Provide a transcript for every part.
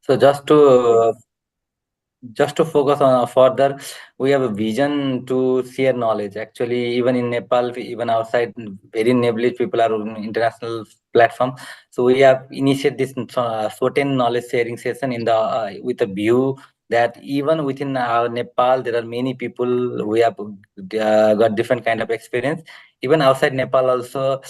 So just to focus on further, we have a vision to share knowledge. Actually, even in Nepal, even outside, very knowledge people are on international platform. So we have initiated this SOTEN knowledge sharing session in the with a view that even within our Nepal, there are many people we have got different kind of experience. Even outside Nepal, also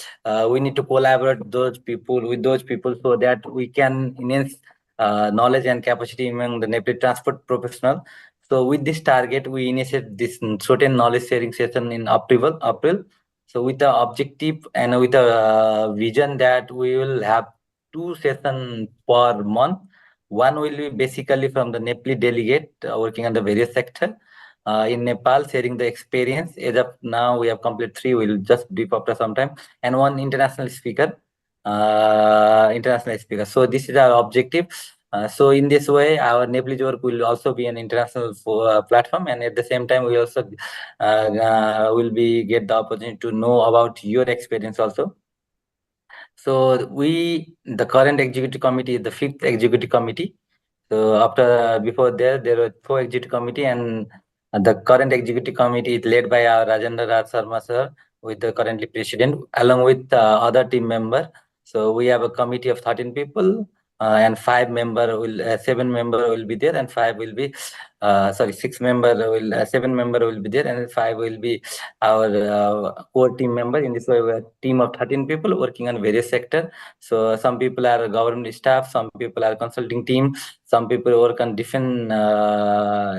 we need to collaborate those people with those people so that we can enhance knowledge and capacity among the Nepali transport professional. So with this target, we initiate this certain knowledge sharing session in April. So with the objective and with a vision that we will have two sessions per month. One will be basically from the Nepali delegate working on the various sector in Nepal, sharing the experience. As of now, we have completed three. We'll just brief after some time, and one international speaker. So this is our objective. So in this way, our Nepalese work will also be an international platform, and at the same time, we also will be get the opportunity to know about your experience also. So the current executive committee is the fifth executive committee. So before there were four executive committee, and the current executive committee is led by our Rajendra Raj Sharma sir, with the currently president, along with other team member. So we have a committee of 13 people, and seven member will be there, and five will be, sorry, seven member will be there, and five will be our core team member. In this way, we are a team of 13 people working on various sector. So some people are government staff, some people are consulting team, some people work on different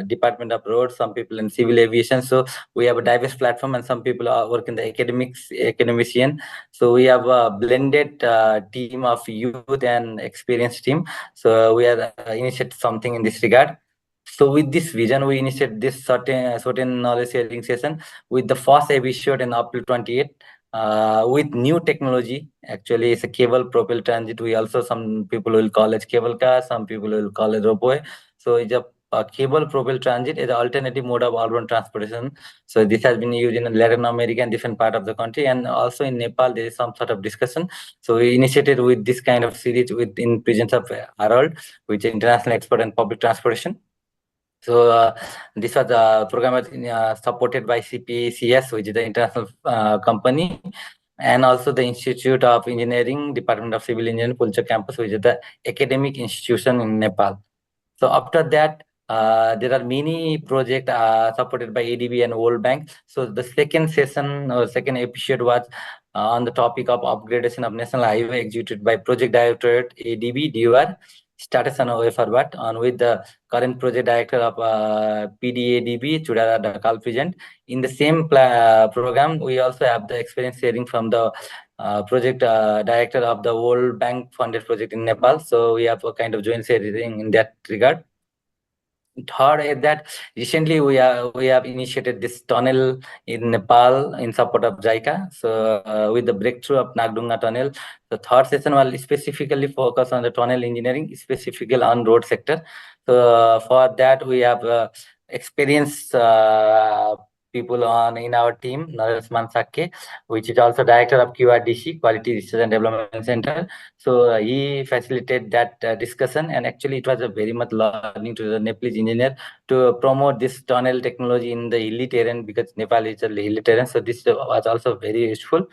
department of roads, some people in civil aviation. So we have a diverse platform, and some people are work in the academician. So we have a blended team of youth and experienced team. So we are initiate something in this regard. So with this vision, we initiate this certain knowledge sharing session with the first episode in April 28, with new technology. Actually, it's a cable propelled transit. We also, some people will call it cable car, some people will call it roadway. So it's a cable propelled transit is an alternative mode of urban transportation. So this has been used in Latin America and different part of the country, and also in Nepal there is some sort of discussion. So we initiated with this kind of series with in presence of Harold, which is international expert in public transportation. So this was a program supported by CPCS, which is the international company, and also the Institute of Engineering, Department of Civil Engineering, Pulchar campus, which is the academic institution in Nepal. So after that, there are many projects supported by ADB and World Bank. So the second session or second episode was on the topic of upgradation of national highway executed by Project Directorate ADB DUR. Status on OFR on with the current project director of PDADB, Chudara Dakal present. In the same program, we also have the experience sharing from the project director of the World Bank funded project in Nepal. So we have a kind of joint sharing in that regard. Third is that recently we have initiated this tunnel in Nepal in support of JICA. So with the breakthrough of Nagdunga tunnel, the third session will specifically focus on the tunnel engineering, specifically on road sector. So for that we have experienced people on in our team, Naresh Mansakke, which is also director of QRDC, Quality Research and Development Center. So he facilitated that discussion, and actually it was a very much learning to the Nepalese engineer to promote this tunnel technology in the hilly terrain, because Nepal is a hilly terrain. So this was also very useful.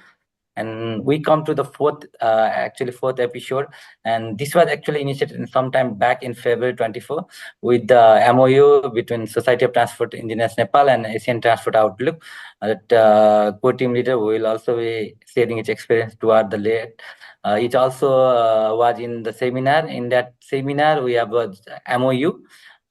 And we come to the fourth episode, and this was actually initiated sometime back in February 24 with the MOU between Society of Transport Engineers Nepal and Asian Transport Outlook. That co-team leader will also be sharing its experience toward the late. It also was in the seminar. In that seminar, we have a MOU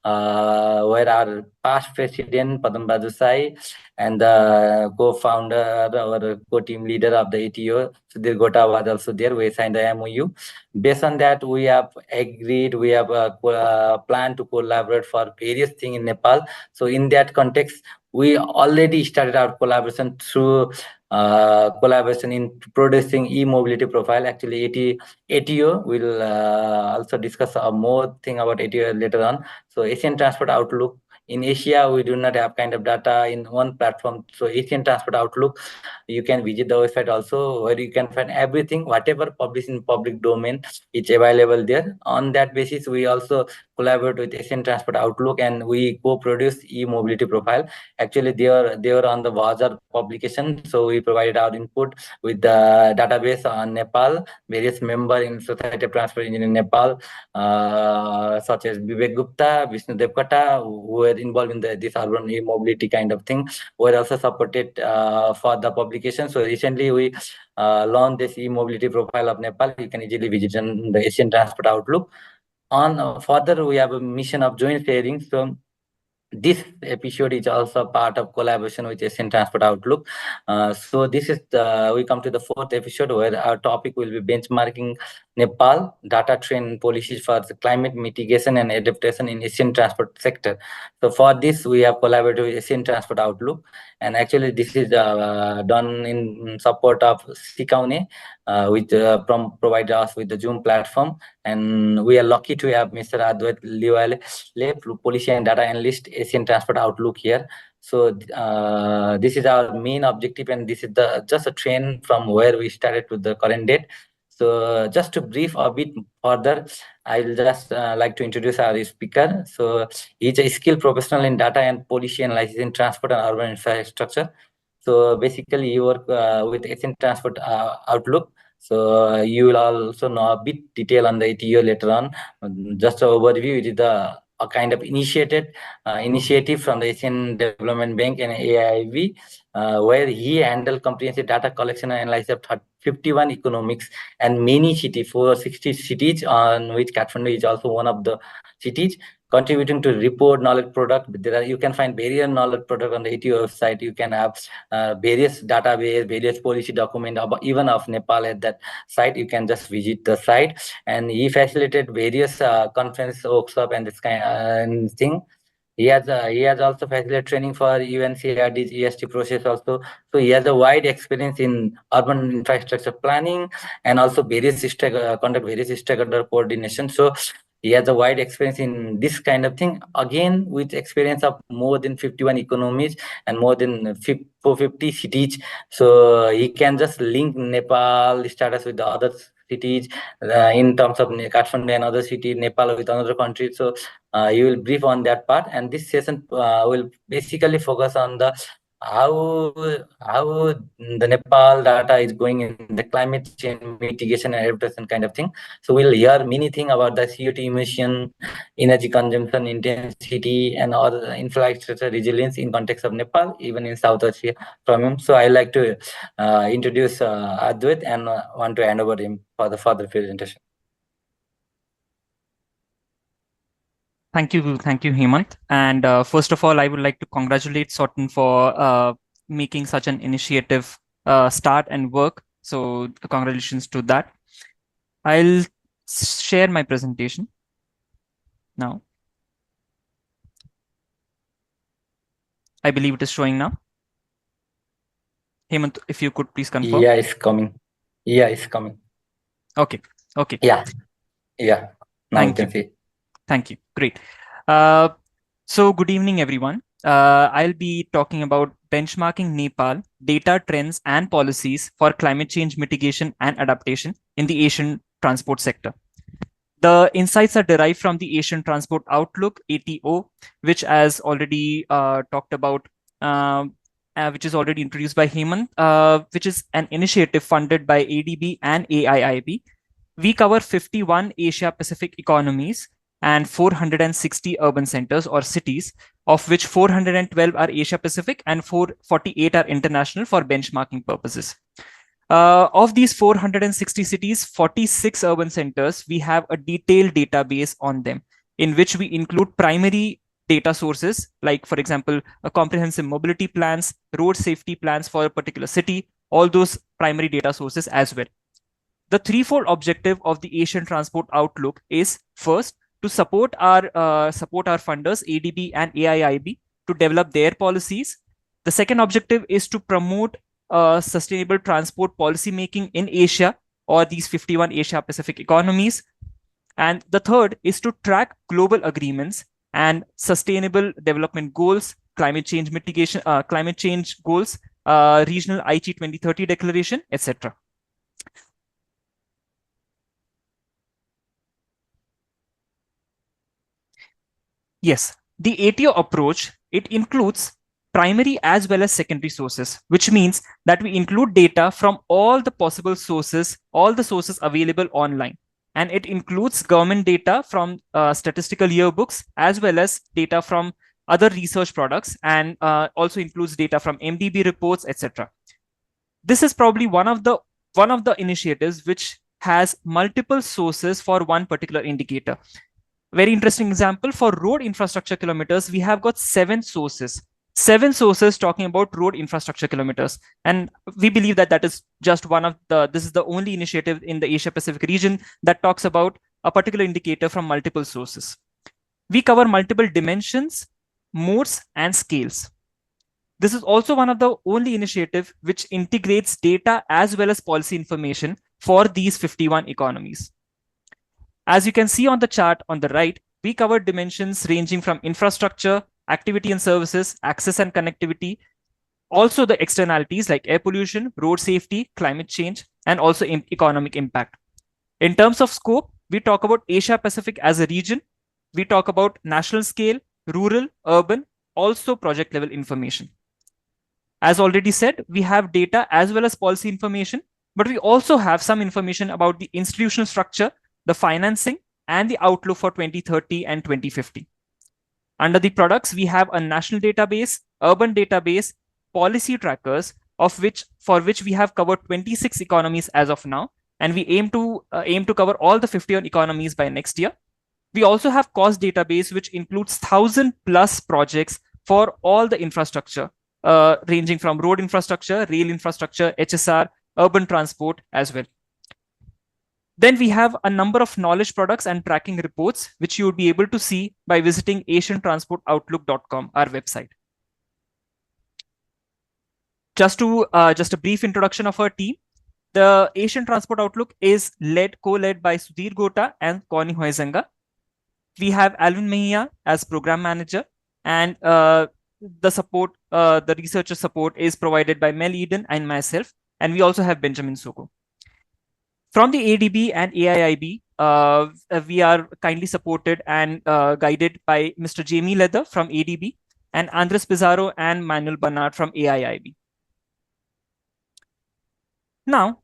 where our past president Padam Badusai and the co-founder or co-team leader of the ATO, Sudhir Gota, was also there. We signed the MOU. Based on that, we have agreed, we have a plan to collaborate for various things in Nepal. So in that context, we already started our collaboration through collaboration in producing e-mobility profile. Actually, ATO will also discuss more thing about ATO later on. So Asian Transport Outlook in Asia, we do not have kind of data in one platform. So Asian Transport Outlook, you can visit the website also, where you can find everything, whatever published in public domain, it's available there. On that basis, we also collaborate with Asian Transport Outlook, and we co-produce e-mobility profile. Actually, they are on the Bazaar publication, so we provided our input with the database on Nepal, various members in Society of Transport Engineers in Nepal, such as Vivek Gupta, Vishnu Devkata, who were involved in this urban e-mobility kind of thing, were also supported for the publication. So recently we launched this e-mobility profile of Nepal. You can easily visit on the Asian Transport Outlook. On further, we have a mission of joint sharing. So this episode is also part of collaboration with Asian Transport Outlook. So this is we come to the fourth episode, where our topic will be benchmarking Nepal data trend policies for the climate mitigation and adaptation in Asian transport sector. So for this, we have collaborated with Asian Transport Outlook, and actually this is done in support of Sikaune, which provide us with the Zoom platform. And we are lucky to have Mr. Adwait Liwale, policy and data analyst, Asian Transport Outlook here. So this is our main objective, and this is just a trend from where we started to the current date. So just to brief a bit further, I will just like to introduce our speaker. So he's a skilled professional in data and policy analysis in transport and urban infrastructure. So basically, you work with Asian Transport Outlook. So you will also know a bit detail on the ATO later on. Just an overview, it is a kind of initiative from the Asian Development Bank and AIIB, where he handled comprehensive data collection and analysis of 51 economics and many cities, 460 cities, on which Kathmandu is also one of the cities, contributing to report knowledge product. You can find various knowledge product on the ATO website. You can have various database, various policy document, even of Nepal at that site. You can just visit the site, and he facilitated various conference, workshop, and this kind of thing. He has also facilitated training for UNCRD's EST process also. So he has a wide experience in urban infrastructure planning, and also conduct various stakeholder coordination. So he has a wide experience in this kind of thing. Again, with experience of more than 51 economies and more than 450 cities. So he can just link Nepal status with the other cities in terms of Kathmandu and other cities, Nepal with another country. So you will brief on that part, and this session will basically focus on the how the Nepal data is going in the climate change mitigation and adaptation kind of thing. So we'll hear many things about the CO2 emission, energy consumption intensity, and other infrastructure resilience in context of Nepal, even in South Asia from him. So I like to introduce Advait, and want to hand over him for the further presentation. Thank you, Hemant. And first of all, I would like to congratulate SOTEN for making such an initiative start and work. So congratulations to that. I'll share my presentation now. I believe it is showing now. Hemant, if you could please confirm. Yeah, it's coming. Yeah, it's coming. Okay. Yeah. Now you can see. Thank you. Great. So good evening, everyone. I'll be talking about benchmarking Nepal, data trends and policies for climate change mitigation and adaptation in the Asian transport sector. The insights are derived from the Asian Transport Outlook, ATO, which as already talked about, which is already introduced by Hemant, which is an initiative funded by ADB and AIIB. We cover 51 Asia-Pacific economies and 460 urban centers or cities, of which 412 are Asia-Pacific and 448 are international for benchmarking purposes. Of these 460 cities, 46 urban centers, we have a detailed database on them, in which we include primary data sources, like, for example, a comprehensive mobility plans, road safety plans for a particular city, all those primary data sources as well. The threefold objective of the Asian Transport Outlook is, first, to support our funders, ADB and AIIB, to develop their policies. The second objective is to promote sustainable transport policy making in Asia, or these 51 Asia-Pacific economies. And the third is to track global agreements and sustainable development goals, climate change mitigation, climate change goals, regional Aichi 2030 declaration, etc. Yes, the ATO approach, it includes primary as well as secondary sources, which means that we include data from all the possible sources, all the sources available online. And it includes government data from statistical yearbooks, as well as data from other research products, and also includes data from MDB reports, etc. This is probably one of the initiatives which has multiple sources for one particular indicator. Very interesting example, for road infrastructure kilometers, we have got seven sources talking about road infrastructure kilometers. And we believe that that is just this is the only initiative in the Asia Pacific region that talks about a particular indicator from multiple sources. We cover multiple dimensions, modes, and scales. This is also one of the only initiative which integrates data as well as policy information for these 51 economies. As you can see on the chart on the right, we covered dimensions ranging from infrastructure, activity and services, access and connectivity, also the externalities like air pollution, road safety, climate change, and also economic impact. In terms of scope, we talk about Asia Pacific as a region. We talk about national scale, rural, urban, also project level information. As already said, we have data as well as policy information, but we also have some information about the institutional structure, the financing, and the outlook for 2030 and 2050. Under the products, we have a national database, urban database, policy trackers, for which we have covered 26 economies as of now, and we aim to cover all the 51 economies by next year. We also have cost database, which includes 1,000+ projects for all the infrastructure, ranging from road infrastructure, rail infrastructure, HSR, urban transport as well. Then we have a number of knowledge products and tracking reports, which you would be able to see by visiting asiantransportoutlook.com, our website. Just a brief introduction of our team. The Asian Transport Outlook is co-led by Sudhir Gota and Connie Hoizenga. We have Alvin Mejia as program manager, and the researcher support is provided by Mel Eden and myself, and we also have Benjamin Soko. From the ADB and AIIB, we are kindly supported and guided by Mr. Jamie Leather from ADB and Andres Pizarro and Manuel Bernard from AIIB. Now,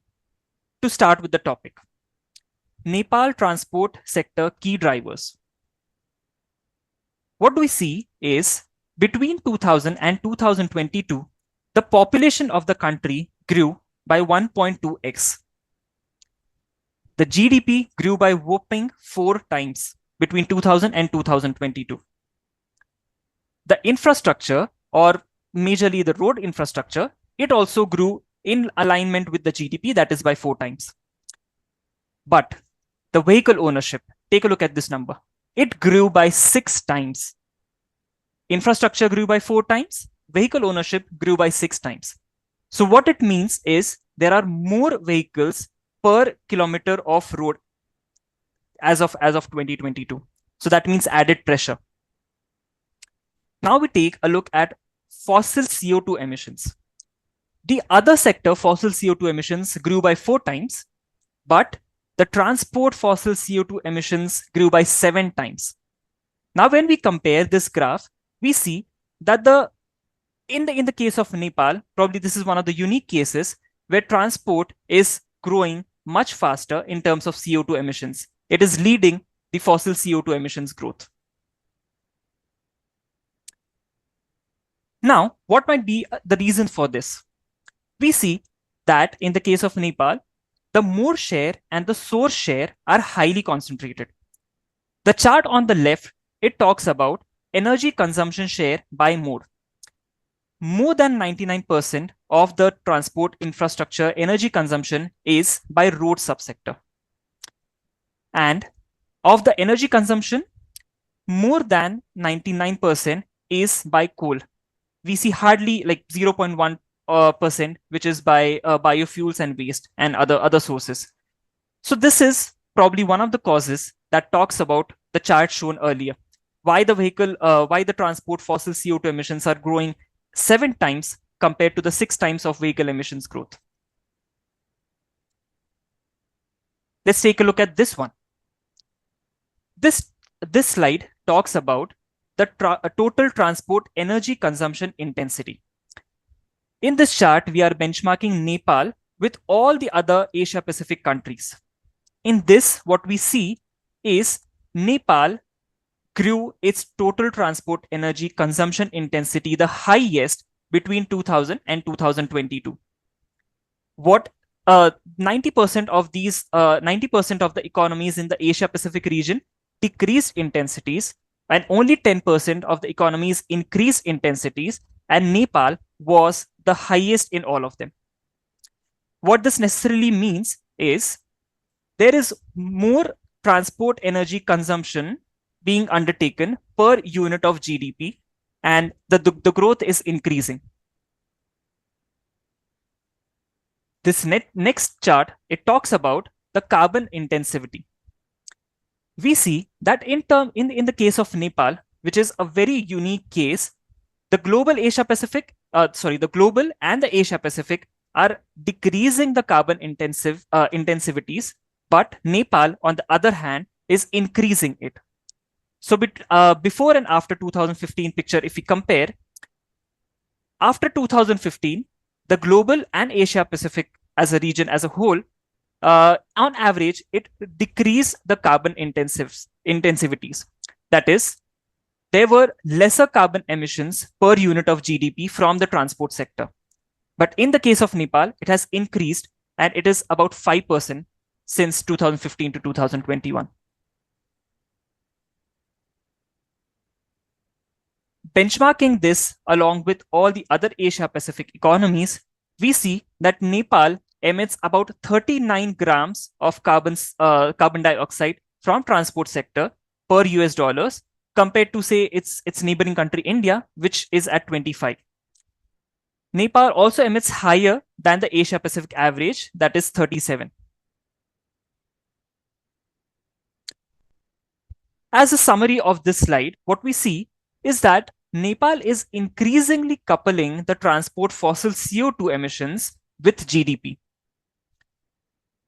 to start with the topic, Nepal transport sector key drivers. What do we see is between 2000 and 2022, the population of the country grew by 1.2x. The GDP grew by whopping 4 times between 2000 and 2022. The infrastructure, or majorly the road infrastructure, it also grew in alignment with the GDP, that is by 4 times. But the vehicle ownership, take a look at this number. It grew by 6 times. Infrastructure grew by 4 times. Vehicle ownership grew by 6 times. So what it means is there are more vehicles per kilometer of road as of 2022. So that means added pressure. Now we take a look at fossil CO2 emissions. The other sector, fossil CO2 emissions, grew by 4 times, but the transport fossil CO2 emissions grew by 7 times. Now, when we compare this graph, we see that in the case of Nepal, probably this is one of the unique cases where transport is growing much faster in terms of CO2 emissions. It is leading the fossil CO2 emissions growth. Now, what might be the reason for this? We see that in the case of Nepal, the mode share and the source share are highly concentrated. The chart on the left, it talks about energy consumption share by mode. More than 99% of the transport infrastructure energy consumption is by road subsector. And of the energy consumption, more than 99% is by coal. We see hardly like 0.1%, which is by biofuels and waste and other sources. So this is probably one of the causes that talks about the chart shown earlier. why the transport fossil CO2 emissions are growing 7 times compared to the 6 times of vehicle emissions growth. Let's take a look at this one. This slide talks about the total transport energy consumption intensity. In this chart, we are benchmarking Nepal with all the other Asia Pacific countries. In this, what we see is Nepal grew its total transport energy consumption intensity the highest between 2000 and 2022. What 90% of these 90% of the economies in the Asia Pacific region decreased intensities, and only 10% of the economies increased intensities, and Nepal was the highest in all of them. What this necessarily means is there is more transport energy consumption being undertaken per unit of GDP, and the growth is increasing. This next chart, it talks about the carbon intensivity. We see that in the case of Nepal, which is a very unique case, the global the global and the Asia Pacific are decreasing the carbon intensivities, but Nepal, on the other hand, is increasing it. So before and after 2015 picture, if we compare, after 2015, the global and Asia Pacific as a region as a whole, on average, it decreased the carbon intensivities. That is, there were lesser carbon emissions per unit of GDP from the transport sector. But in the case of Nepal, it has increased, and it is about 5% since 2015 to 2021. Benchmarking this along with all the other Asia Pacific economies, we see that Nepal emits about 39 grams of carbon dioxide from transport sector per US dollars, compared to, say, its neighboring country India, which is at 25. Nepal also emits higher than the Asia Pacific average, that is 37. As a summary of this slide, what we see is that Nepal is increasingly coupling the transport fossil CO2 emissions with GDP.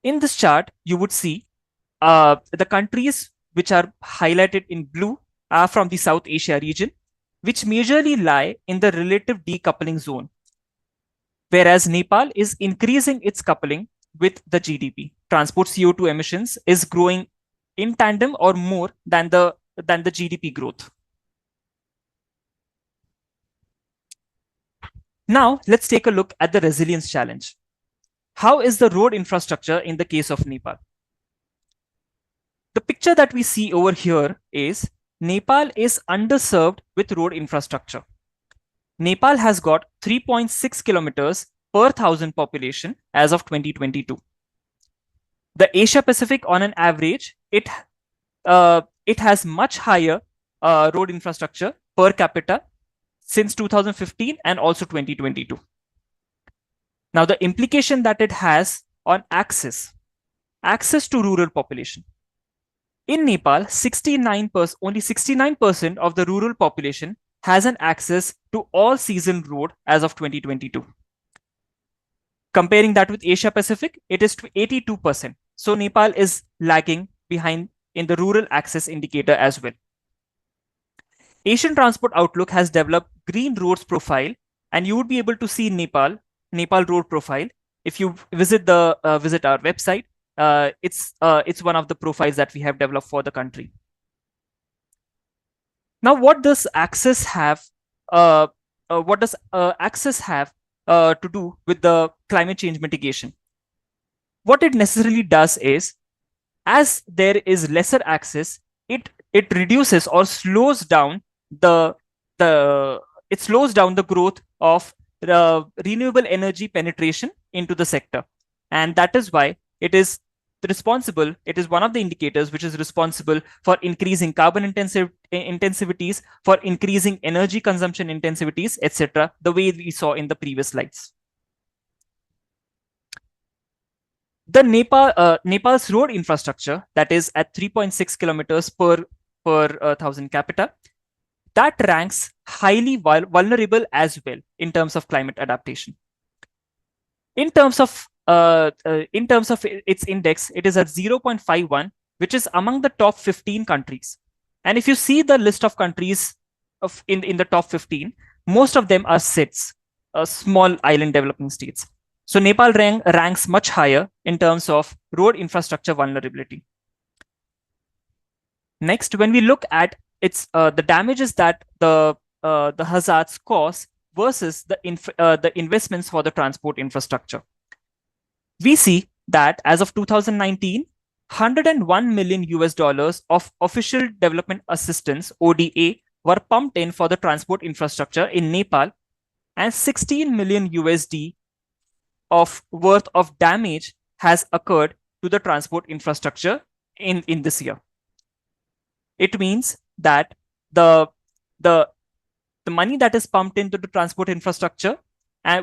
In this chart, you would see the countries which are highlighted in blue are from the South Asia region, which majorly lie in the relative decoupling zone, whereas Nepal is increasing its coupling with the GDP. Transport CO2 emissions is growing in tandem or more than the GDP growth. Now, let's take a look at the resilience challenge. How is the road infrastructure in the case of Nepal? The picture that we see over here is Nepal is underserved with road infrastructure. Nepal has got 3.6 kilometers per 1,000 population as of 2022. The Asia Pacific, on an average, it has much higher road infrastructure per capita since 2015 and also 2022. Now, the implication that it has on access to rural population. In Nepal, only 69% of the rural population has an access to all-season road as of 2022. Comparing that with Asia Pacific, it is to 82%. So Nepal is lagging behind in the rural access indicator as well. Asian Transport Outlook has developed green roads profile, and you would be able to see Nepal road profile. If you visit our website, it's one of the profiles that we have developed for the country. Now, what does access have? To do with the climate change mitigation? What it necessarily does is, as there is lesser access, it reduces or slows down the growth of renewable energy penetration into the sector, and that is why it is one of the indicators which is responsible for increasing carbon intensivities, for increasing energy consumption intensivities, etc., the way we saw in the previous slides. The Nepal's road infrastructure, that is at 3.6 kilometers per per 1,000 capita, that ranks highly vulnerable as well in terms of climate adaptation. In terms of its index, it is at 0.51, which is among the top 15 countries. And if you see the list of countries in the top 15, most of them are SIDS, small island developing states. So Nepal ranks much higher in terms of road infrastructure vulnerability. Next, when we look at the damages that the hazards cause versus the investments for the transport infrastructure, we see that as of 2019, 101 million US dollars of official development assistance (ODA) were pumped in for the transport infrastructure in Nepal, and 16 million USD of worth of damage has occurred to the transport infrastructure in this year. It means that the money that is pumped into the transport infrastructure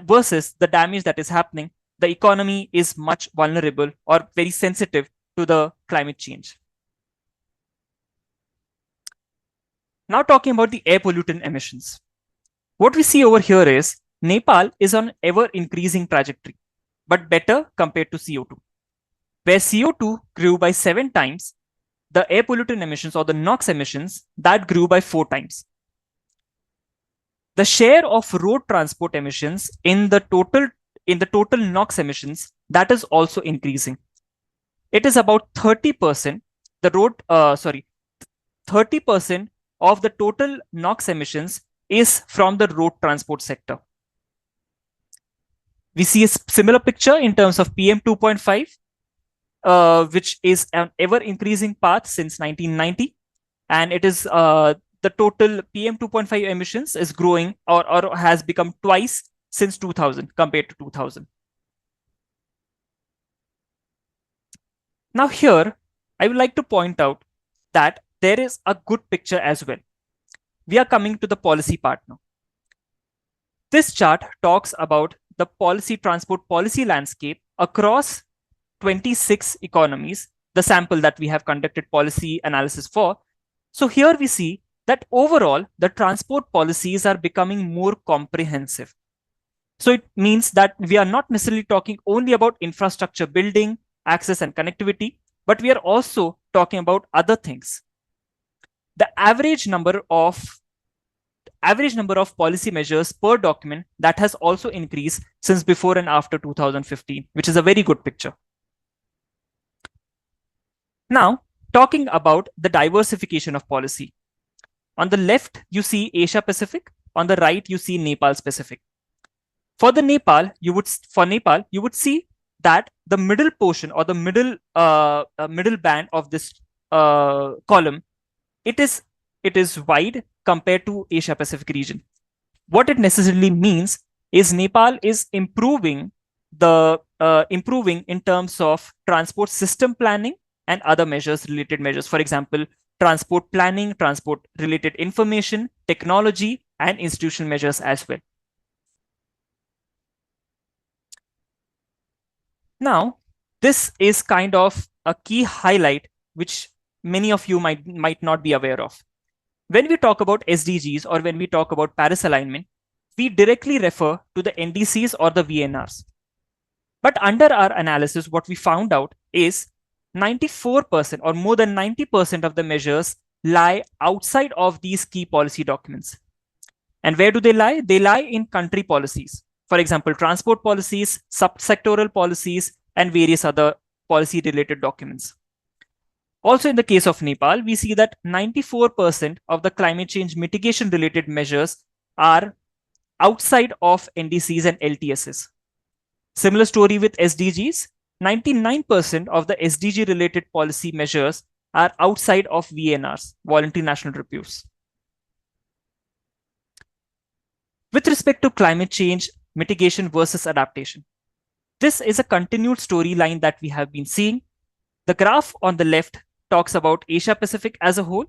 versus the damage that is happening, the economy is much vulnerable or very sensitive to the climate change. Now talking about the air pollutant emissions. What we see over here is Nepal is on ever increasing trajectory, but better compared to CO2. Where CO2 grew by 7 times, the air pollutant emissions or the NOx emissions that grew by 4 times. The share of road transport emissions in the total NOx emissions, that is also increasing. It is about 30%. 30% of the total NOx emissions is from the road transport sector. We see a similar picture in terms of PM 2.5, which is an ever increasing path since 1990, and it is the total PM 2.5 emissions is growing or has become twice since 2000 compared to 2000. Now here, I would like to point out that there is a good picture as well. We are coming to the policy part now. This chart talks about the transport policy landscape across 26 economies, the sample that we have conducted policy analysis for. So here we see that overall, the transport policies are becoming more comprehensive. So it means that we are not necessarily talking only about infrastructure building, access and connectivity, but we are also talking about other things. The average number of policy measures per document, that has also increased since before and after 2015, which is a very good picture. Now, talking about the diversification of policy. On the left, you see Asia Pacific. On the right, you see Nepal specific. For Nepal, you would see that the middle portion or the middle band of this column, it is wide compared to Asia Pacific region. What it necessarily means is Nepal is improving in terms of transport system planning and other related measures. For example, transport planning, transport related information, technology, and institutional measures as well. Now, this is kind of a key highlight which many of you might not be aware of. When we talk about SDGs or when we talk about Paris alignment, we directly refer to the NDCs or the VNRs. But under our analysis, what we found out is 94% or more than 90% of the measures lie outside of these key policy documents. And where do they lie? They lie in country policies. For example, transport policies, subsectoral policies, and various other policy-related documents. Also, in the case of Nepal, we see that 94% of the climate change mitigation-related measures are outside of NDCs and LTSs. Similar story with SDGs. 99% of the SDG-related policy measures are outside of VNRs, voluntary national reviews. With respect to climate change, mitigation versus adaptation, this is a continued storyline that we have been seeing. The graph on the left talks about Asia Pacific as a whole,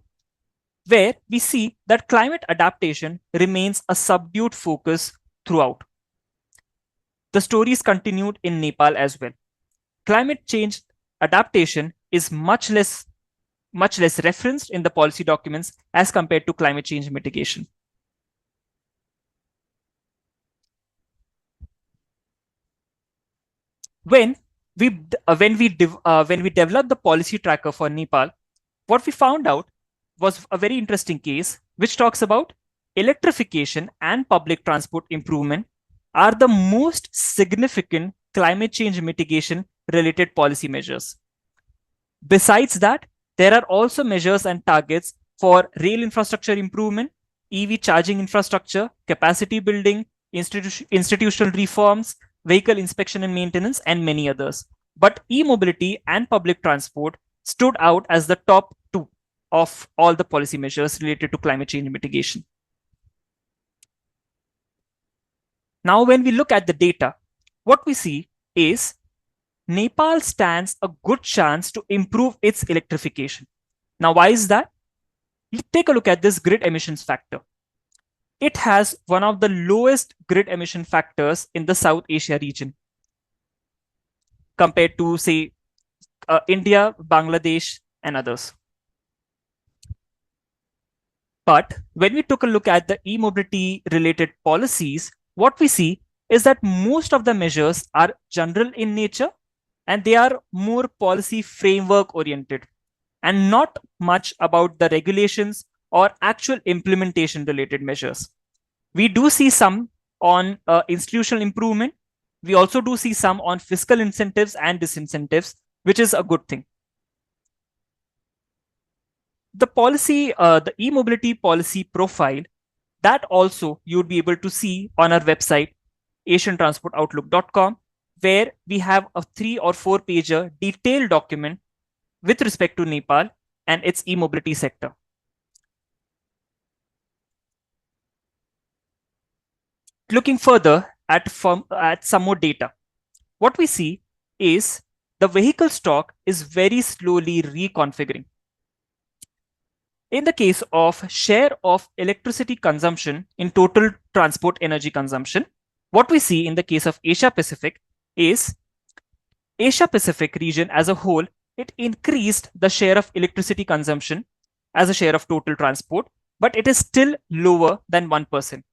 where we see that climate adaptation remains a subdued focus throughout. The story is continued in Nepal as well. Climate change adaptation is much much less referenced in the policy documents as compared to climate change mitigation. When we developed the policy tracker for Nepal, what we found out was a very interesting case which talks about electrification and public transport improvement are the most significant climate change mitigation related policy measures. Besides that, there are also measures and targets for rail infrastructure improvement, EV charging infrastructure, capacity building, institutional reforms, vehicle inspection and maintenance, and many others. But e-mobility and public transport stood out as the top two of all the policy measures related to climate change mitigation. Now, when we look at the data, what we see is Nepal stands a good chance to improve its electrification. Now, why is that? Take a look at this grid emissions factor. It has one of the lowest grid emission factors in the South Asia region compared to, say, India, Bangladesh, and others. But when we took a look at the e-mobility related policies, what we see is that most of the measures are general in nature and they are more policy framework oriented and not much about the regulations or actual implementation related measures. We do see some on institutional improvement. We also do see some on fiscal incentives and disincentives, which is a good thing. The policy, the e-mobility policy profile, that also you would be able to see on our website, asiantransportoutlook.com, where we have a 3 or 4 pager detailed document with respect to Nepal and its e-mobility sector. Looking further at some more data, what we see is the vehicle stock is very slowly reconfiguring. In the case of share of electricity consumption in total transport energy consumption, what we see in the case of Asia Pacific is Asia Pacific region as a whole, it increased the share of electricity consumption as a share of total transport, but it is still lower than 1%.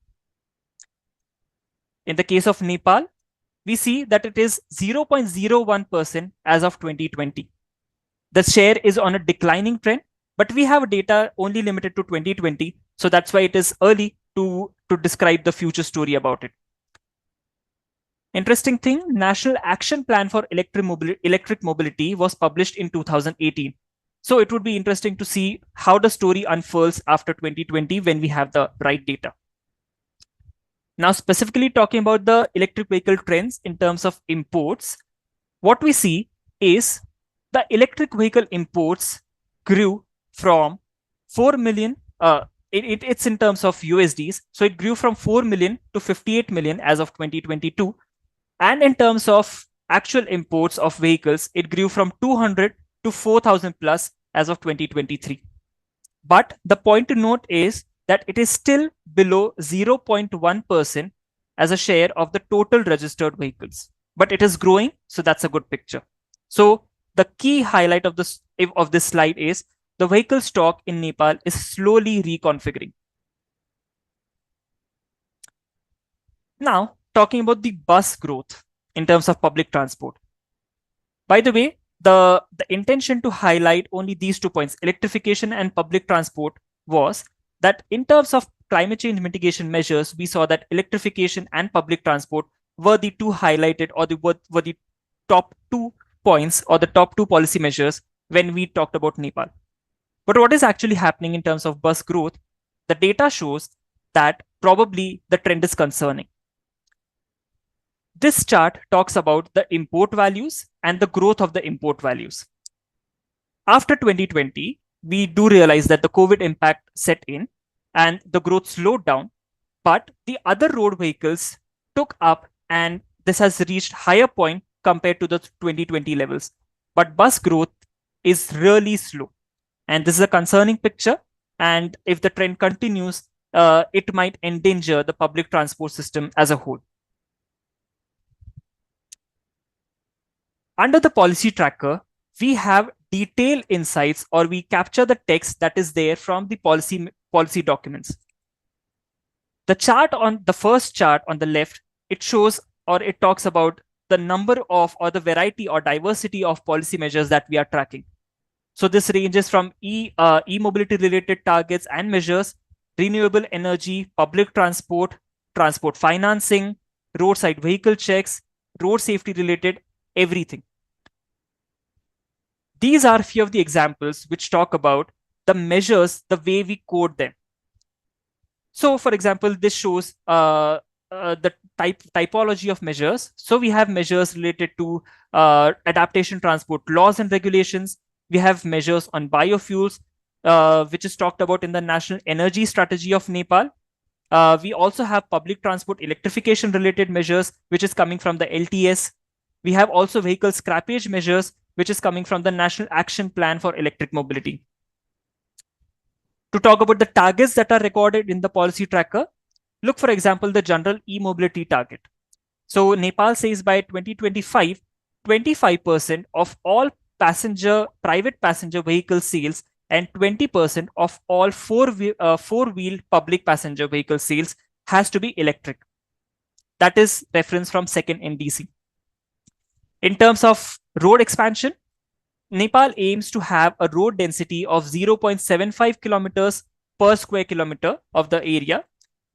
In the case of Nepal, we see that it is 0.01% as of 2020. The share is on a declining trend, but we have data only limited to 2020. So that's why it is early to describe the future story about it. Interesting thing, National Action Plan for Electric Mobility was published in 2018. So it would be interesting to see how the story unfolds after 2020 when we have the right data. Now, specifically talking about the electric vehicle trends in terms of imports, what we see is the electric vehicle imports grew from 4 million, it's in terms of USDs. So it grew from 4 million to 58 million as of 2022. And in terms of actual imports of vehicles, it grew from 200 to 4,000 plus as of 2023. But the point to note is that it is still below 0.1% as a share of the total registered vehicles. But it is growing, so that's a good picture. So the key highlight of this slide is the vehicle stock in Nepal is slowly reconfiguring. Now, talking about the bus growth in terms of public transport. By the way, the intention to highlight only these 2 points, electrification and public transport, was that in terms of climate change mitigation measures, we saw that electrification and public transport were the two highlighted, or were the top 2 points or the top 2 policy measures when we talked about Nepal. But what is actually happening in terms of bus growth? The data shows that probably the trend is concerning. This chart talks about the import values and the growth of the import values. After 2020, we do realize that the COVID impact set in and the growth slowed down, but the other road vehicles took up and this has reached higher point compared to the 2020 levels. But bus growth is really slow. And this is a concerning picture. And if the trend continues, it might endanger the public transport system as a whole. Under the policy tracker, we have detail insights, or we capture the text that is there from the policy documents. The first chart on the left, it shows or it talks about the number of or the variety or diversity of policy measures that we are tracking. So this ranges from e-mobility related targets and measures, renewable energy, public transport, transport financing, roadside vehicle checks, road safety related, everything. These are a few of the examples which talk about the measures, the way we code them. So for example, this shows the typology of measures. So we have measures related to adaptation transport laws and regulations. We have measures on biofuels, which is talked about in the National Energy Strategy of Nepal. We also have public transport electrification related measures, which is coming from the LTS. We have also vehicle scrappage measures, which is coming from the National Action Plan for Electric Mobility. To talk about the targets that are recorded in the policy tracker, look, for example, the general e-mobility target. So Nepal says by 2025, 25% of all private passenger vehicle sales and 20% of all four-wheel public passenger vehicle sales has to be electric. That is reference from second NDC. In terms of road expansion, Nepal aims to have a road density of 0.75 kilometers per square kilometer of the area,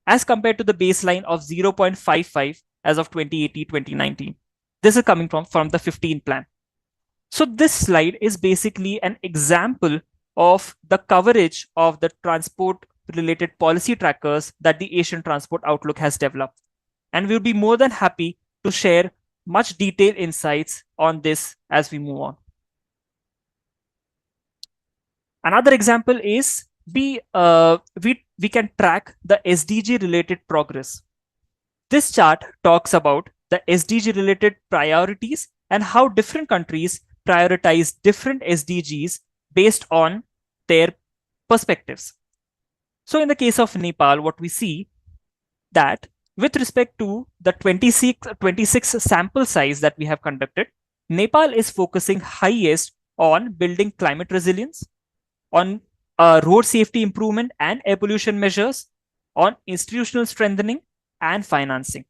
as compared to the baseline of 0.55 as of 2018-2019. This is coming from the 15 plan. So this slide is basically an example of the coverage of the transport related policy trackers that the Asian Transport Outlook has developed. And we'll be more than happy to share much detailed insights on this as we move on. Another example is we can track the SDG related progress. This chart talks about the SDG related priorities and how different countries prioritize different SDGs based on their perspectives. So in the case of Nepal, what we see that with respect to the 26 sample size that we have conducted, Nepal is focusing highest on building climate resilience, on road safety improvement and air pollution measures, on institutional strengthening and financing.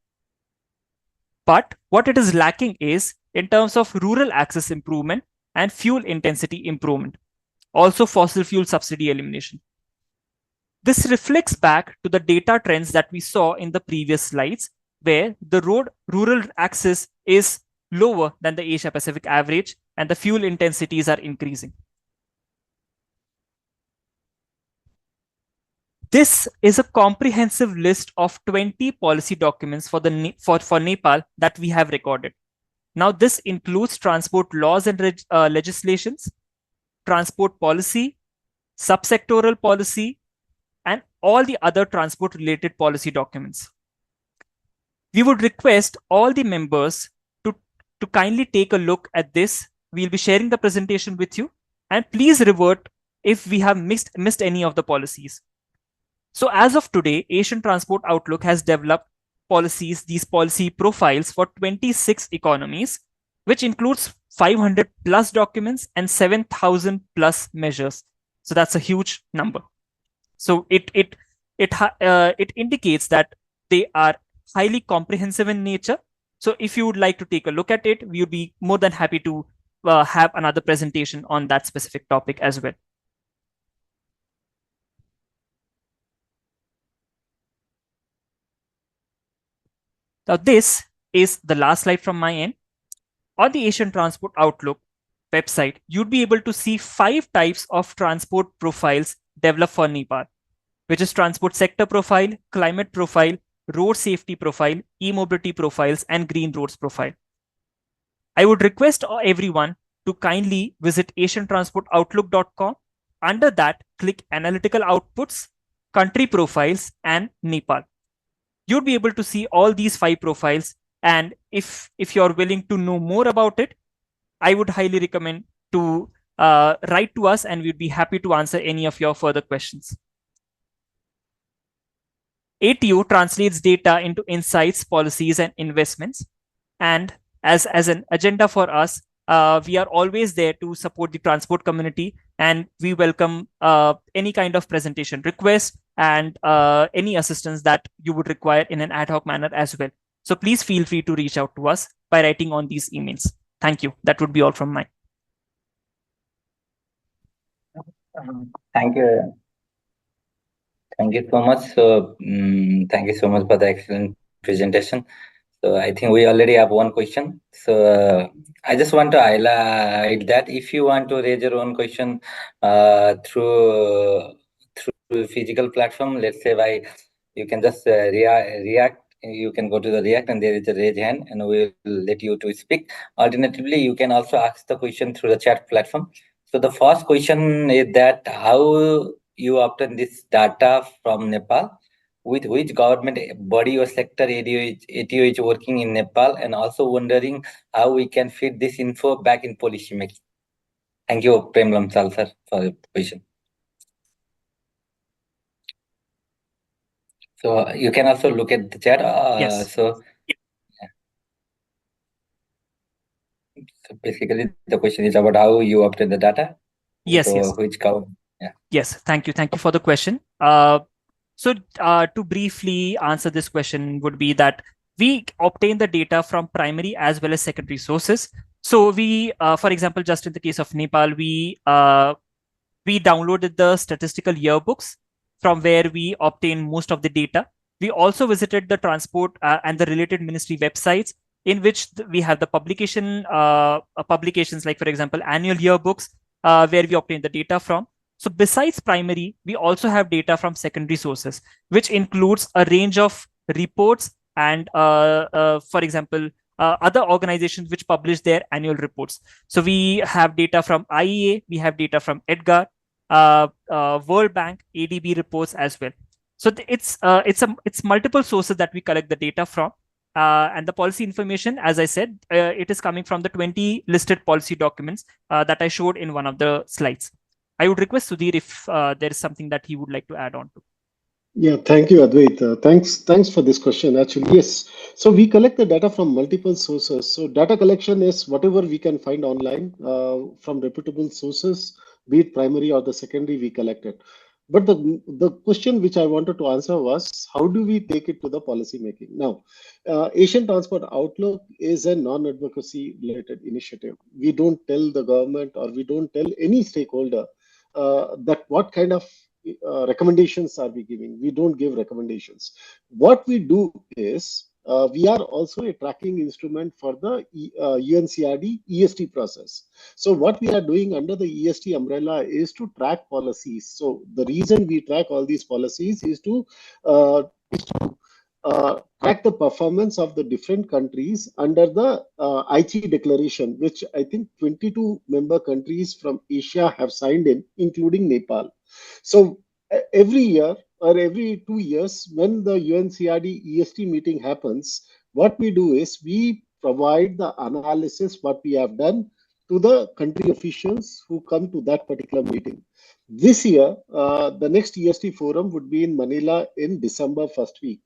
But what it is lacking is in terms of rural access improvement and fuel intensity improvement, also fossil fuel subsidy elimination. This reflects back to the data trends that we saw in the previous slides, where the rural access is lower than the Asia Pacific average and the fuel intensities are increasing. This is a comprehensive list of 20 policy documents for Nepal that we have recorded. Now, this includes transport laws and legislations, transport policy, subsectoral policy, and all the other transport related policy documents. We would request all the members to kindly take a look at this. We'll be sharing the presentation with you, and please revert if we have missed any of the policies. So as of today, Asian Transport Outlook has developed these policy profiles for 26 economies, which includes 500 plus documents and 7,000 plus measures. So that's a huge number. So it indicates that they are highly comprehensive in nature. So if you would like to take a look at it, we would be more than happy to have another presentation on that specific topic as well. Now, this is the last slide from my end. On the Asian Transport Outlook website, you'd be able to see 5 types of transport profiles developed for Nepal, which is transport sector profile, climate profile, road safety profile, e-mobility profiles, and green roads profile. I would request everyone to kindly visit asiantransportoutlook.com. Under that, click Analytical Outputs, Country Profiles, and Nepal. You'd be able to see all these 5 profiles. And if you're willing to know more about it, I would highly recommend to write to us, and we'd be happy to answer any of your further questions. ATO translates data into insights, policies, and investments. And as an agenda for us, We are always there to support the transport community, and we welcome any kind of presentation request and any assistance that you would require in an ad hoc manner as well. So please feel free to reach out to us by writing on these emails. Thank you. That would be all from mine. Thank you. Thank you so much. So, thank you so much for the excellent presentation. So, I think we already have one question. So, I just want to highlight that if you want to raise your own question through physical platform, let's say by you can just react. You can go to the React and there is a raise hand, and we will let you to speak. Alternatively, you can also ask the question through the chat platform. So, the first question is that how you obtain this data from Nepal, with which government body or sector ATO is working in Nepal, and also wondering how we can feed this info back in policy making. Thank you, Prem Lamsal sir, for the question. So you can also look at the chat. Yes. So basically, the question is about how you obtain the data. Yes. Yes. Which government? Yeah. Yes. Thank you. Thank you for the question. So to briefly answer this question would be that we obtain the data from primary as well as secondary sources. So we, for example, just in the case of Nepal, we downloaded the statistical yearbooks from where we obtain most of the data. We also visited the transport and the related ministry websites in which we have the publications, like for example, annual yearbooks, where we obtain the data from. So besides primary, we also have data from secondary sources, which includes a range of reports and, for example, other organizations which publish their annual reports. So we have data from IEA, we have data from EDGAR, World Bank, ADB reports as well. So it's multiple sources that we collect the data from. And the policy information, as I said, it is coming from the 20 listed policy documents that I showed in one of the slides. I would request Sudhir if there is something that he would like to add on to. Yeah, thank you, Advait. Thanks for this question. Actually, yes. So we collect the data from multiple sources. So data collection is whatever we can find online from reputable sources, be it primary or the secondary, we collect it. But the question which I wanted to answer was, how do we take it to the policy making? Now, Asian Transport Outlook is a non-advocacy related initiative. We don't tell the government or we don't tell any stakeholder that what kind of recommendations are we giving. We don't give recommendations. What we do is we are also a tracking instrument for the UNCRD EST process. So what we are doing under the EST umbrella is to track policies. So the reason we track all these policies is to track the performance of the different countries under the Aichi declaration, which I think 22 member countries from Asia have signed in, including Nepal. So every year or every 2 years, when the UNCRD EST meeting happens, what we do is we provide the analysis, what we have done, to the country officials who come to that particular meeting. This year, the next EST forum would be in Manila in December first week.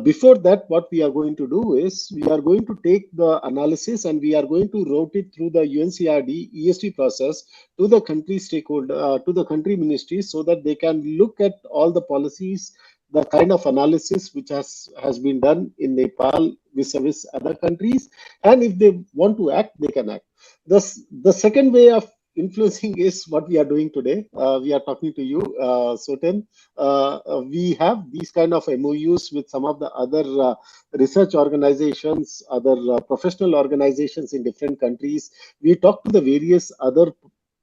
Before that, what we are going to do is we are going to take the analysis and we are going to route it through the UNCRD EST process to the country stakeholder, to the country ministries, so that they can look at all the policies, the kind of analysis which has been done in Nepal vis-a-vis other countries, and if they want to act, they can act. The second way of influencing is what we are doing today. We are talking to you, SOTEN. We have these kind of MOUs with some of the other research organizations, other professional organizations in different countries. We talk to the various other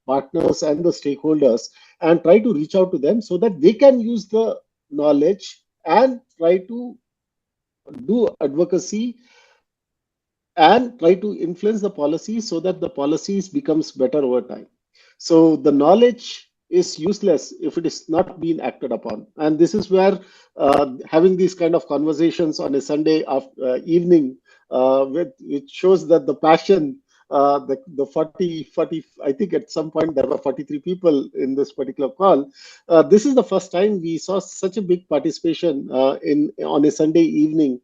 partners and the stakeholders and try to reach out to them so that they can use the knowledge and try to do advocacy and try to influence the policy so that the policies becomes better over time. So the knowledge is useless if it is not being acted upon. And this is where having these kind of conversations on a Sunday evening, which shows that the passion, the 40, I think at some point there were 43 people in this particular call. This is the first time we saw such a big participation on a Sunday evening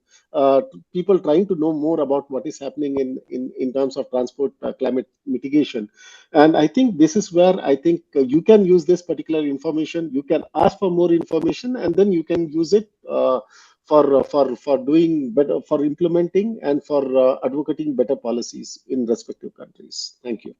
people trying to know more about what is happening in terms of transport climate mitigation. And I think this is where I think you can use this particular information. You can ask for more information, and then you can use it for doing better, for implementing, and for advocating better policies in respective countries. Thank you.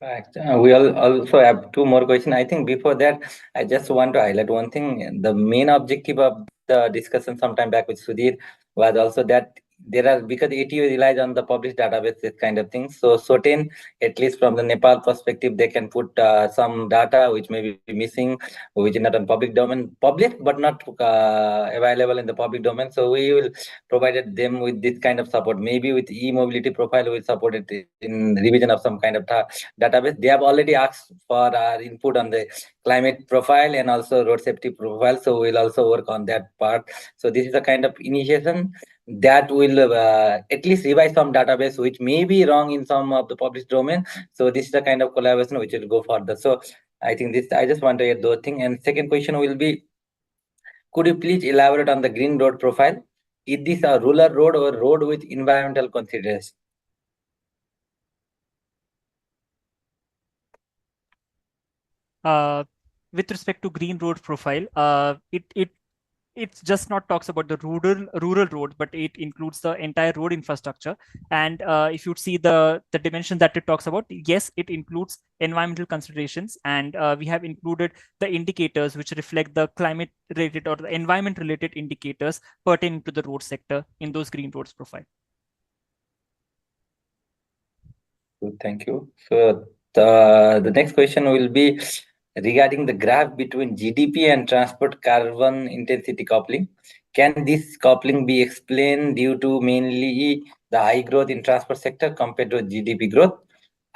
Right. We also have two more questions. I think before that, I just want to highlight one thing. The main objective of the discussion sometime back with Sudhir was also that there are, because ATU relies on the published database, this kind of things. So SOTEN, at least from the Nepal perspective, they can put some data which may be missing, which is not on public domain, public but not available in the public domain. So we will provide them with this kind of support. Maybe with e-mobility profile, we support it in revision of some kind of database. They have already asked for our input on the climate profile and also road safety profile. So we'll also work on that part. So this is a kind of initiation that will at least revise some database which may be wrong in some of the published domain. So this is the kind of collaboration which will go further. So I think this, I just want to add those things. And second question will be, could you please elaborate on the green road profile? Is this a rural road or road with environmental consideration? With respect to green road profile, it just not talks about the rural road, but it includes the entire road infrastructure. And if you see the dimension that it talks about, yes, it includes environmental considerations, and we have included the indicators which reflect the climate related or the environment related indicators pertaining to the road sector in those green roads profile. Good, thank you. So the next question will be regarding the graph between GDP and transport carbon intensity coupling. Can this coupling be explained due to mainly the high growth in transport sector compared to GDP growth?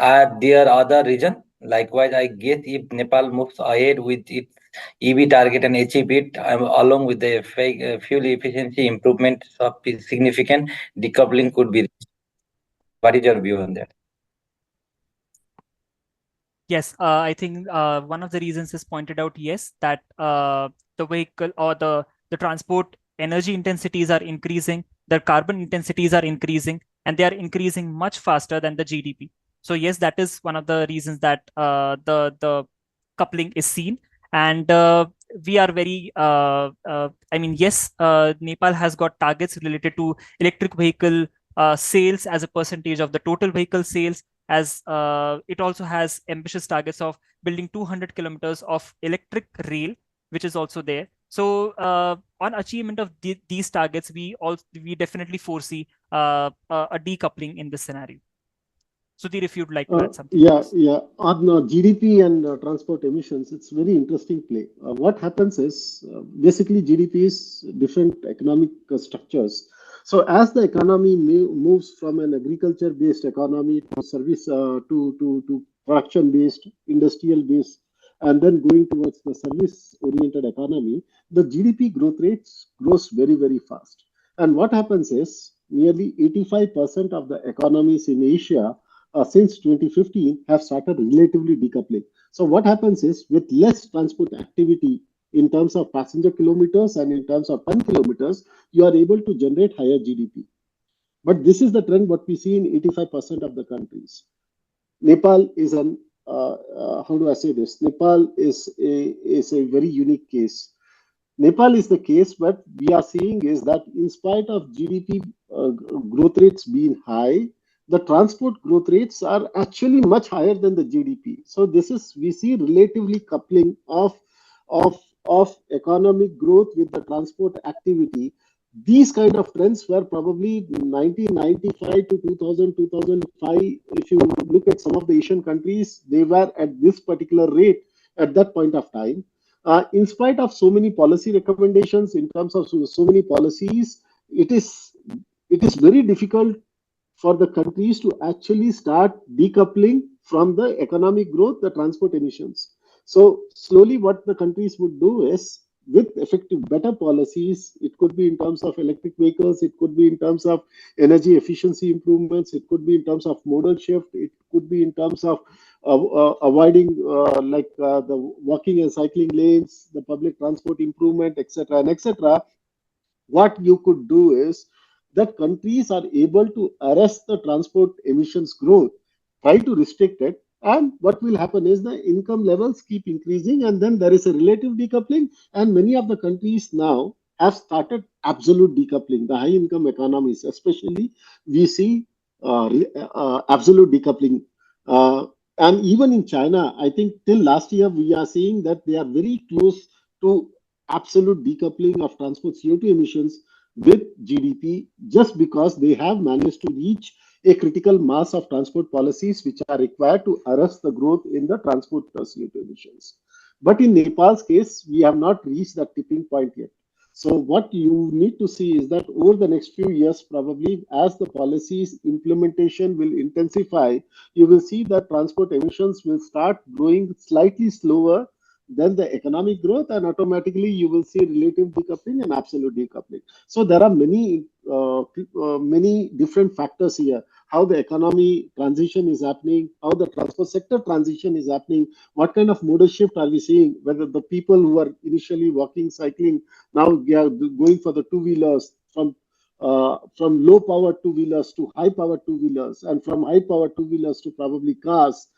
Are there other reasons? Likewise, I guess if Nepal moves ahead with its EV target and achieve it, along with the fuel efficiency improvement of significant decoupling could be reached. What is your view on that? Yes, I think one of the reasons is pointed out, yes, that the vehicle or the transport energy intensities are increasing, the carbon intensities are increasing, and they are increasing much faster than the GDP. So yes, that is one of the reasons that the coupling is seen. And we are very, I mean, yes, Nepal has got targets related to electric vehicle sales as a percentage of the total vehicle sales, as it also has ambitious targets of building 200 kilometers of electric rail, which is also there. So on achievement of these targets, we definitely foresee a decoupling in this scenario. Sudhir, if you'd like to add something. Yeah. On GDP and transport emissions, it's very interesting play. What happens is basically GDP is different economic structures. So as the economy moves from an agriculture-based economy to service to production-based, industrial-based, and then going towards the service-oriented economy, the GDP growth rates grows very, very fast. And what happens is nearly 85% of the economies in Asia since 2015 have started relatively decoupling. So what happens is with less transport activity in terms of passenger kilometers and in terms of ton kilometers, you are able to generate higher GDP. But this is the trend what we see in 85% of the countries. Nepal is an, how do I say this? Nepal is a very unique case. Nepal is the case, but we are seeing is that in spite of GDP growth rates being high, the transport growth rates are actually much higher than the GDP. So this is, we see relatively coupling of economic growth with the transport activity. These kind of trends were probably 1995 to 2000, 2005. If you look at some of the Asian countries, they were at this particular rate at that point of time. In spite of so many policy recommendations, in terms of so many policies, it is very difficult for the countries to actually start decoupling from the economic growth, the transport emissions. So slowly what the countries would do is with effective better policies, it could be in terms of electric vehicles, it could be in terms of energy efficiency improvements, it could be in terms of modal shift, it could be in terms of avoiding the walking and cycling lanes, the public transport improvement, etc., and etc. What you could do is that countries are able to arrest the transport emissions growth, try to restrict it, and what will happen is the income levels keep increasing, and then there is a relative decoupling. And many of the countries now have started absolute decoupling. The high income economies, especially, we see absolute decoupling. Uh, and even in China, I think till last year, we are seeing that they are very close to absolute decoupling of transport CO2 emissions with GDP, just because they have managed to reach a critical mass of transport policies which are required to arrest the growth in the transport CO2 emissions. But in Nepal's case, we have not reached that tipping point yet. So what you need to see is that over the next few years, probably as the policies implementation will intensify, you will see that transport emissions will start growing slightly slower than the economic growth, and automatically you will see relative decoupling and absolute decoupling. So there are many different factors here. How the economy transition is happening, how the transport sector transition is happening, what kind of modal shift are we seeing, whether the people who are initially walking, cycling, now they are going for the two-wheelers, from low power two-wheelers to high power two-wheelers, and from high power two-wheelers to probably cars.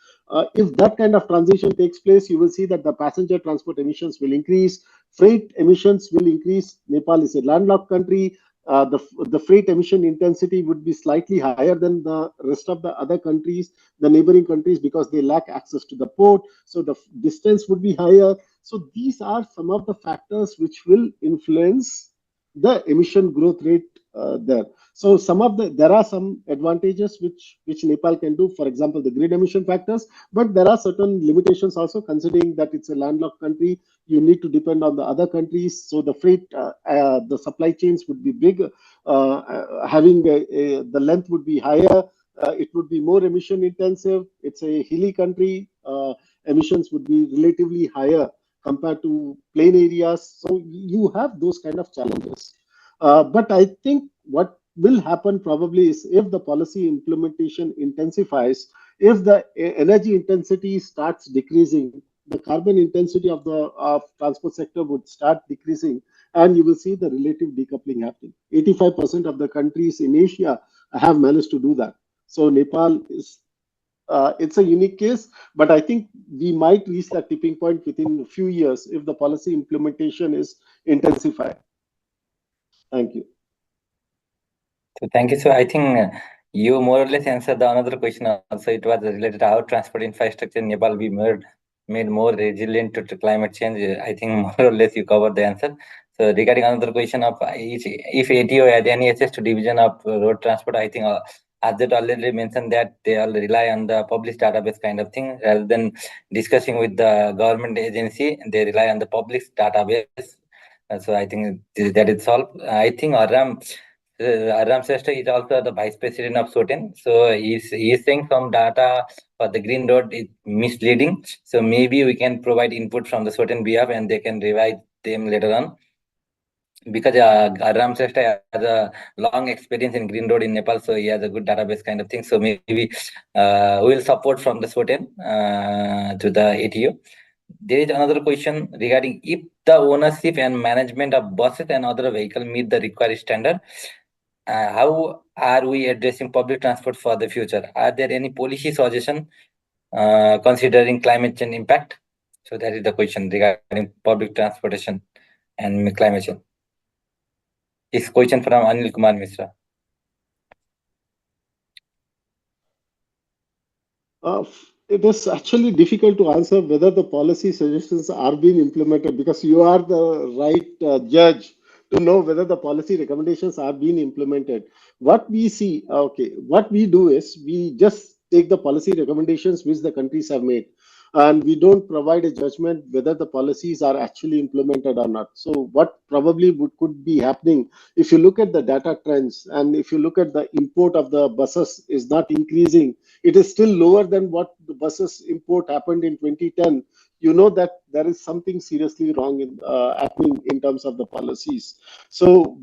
If that kind of transition takes place, you will see that the passenger transport emissions will increase, freight emissions will increase. Nepal is a landlocked country. The freight emission intensity would be slightly higher than the rest of the other countries, the neighboring countries, because they lack access to the port. So the distance would be higher. So these are some of the factors which will influence the emission growth rate there. So there are some advantages which Nepal can do. For example, the grid emission factors, but there are certain limitations also, considering that it's a landlocked country. You need to depend on the other countries. So the freight, the supply chains would be big. The length would be higher. It would be more emission intensive. It's a hilly country. Emissions would be relatively higher compared to plain areas. So you have those kind of challenges. But I think what will happen probably is, if the policy implementation intensifies, if the energy intensity starts decreasing, the carbon intensity of the transport sector would start decreasing, and you will see the relative decoupling happening. 85% of the countries in Asia have managed to do that. So Nepal is it's a unique case, but I think we might reach that tipping point within a few years if the policy implementation is intensified. Thank you. So thank you. So I think you more or less answered the another question also. It was related to how transport infrastructure in Nepal be made more resilient to climate change. I think more or less you covered the answer. So regarding another question of if ATO had any access to division of road transport, I think as that already mentioned that they all rely on the published database kind of thing rather than discussing with the government agency. They rely on the published database. So I think that is solved. I think Aram Srestha is also the vice president of SOTEN. So he's saying some data for the green road is misleading. So maybe we can provide input from the SOTEN behalf and they can revise them later on. Because Aram Srestha has a long experience in green road in Nepal, so he has a good database kind of thing. So maybe we will support from the SOTEN to the ATO. There is another question regarding if the ownership and management of buses and other vehicles meet the required standard, how are we addressing public transport for the future? Are there any policy suggestions considering climate change impact? So that is the question regarding public transportation and climate change. This question from Anil Kumar Mishra. It is actually difficult to answer whether the policy suggestions are being implemented, because you are the right judge to know whether the policy recommendations are being implemented. What we see, what we do is we just take the policy recommendations which the countries have made, and we don't provide a judgment whether the policies are actually implemented or not. So what probably could be happening, if you look at the data trends and if you look at the import of the buses is not increasing, it is still lower than what the buses import happened in 2010. you know that there is something seriously wrong in happening in terms of the policies. So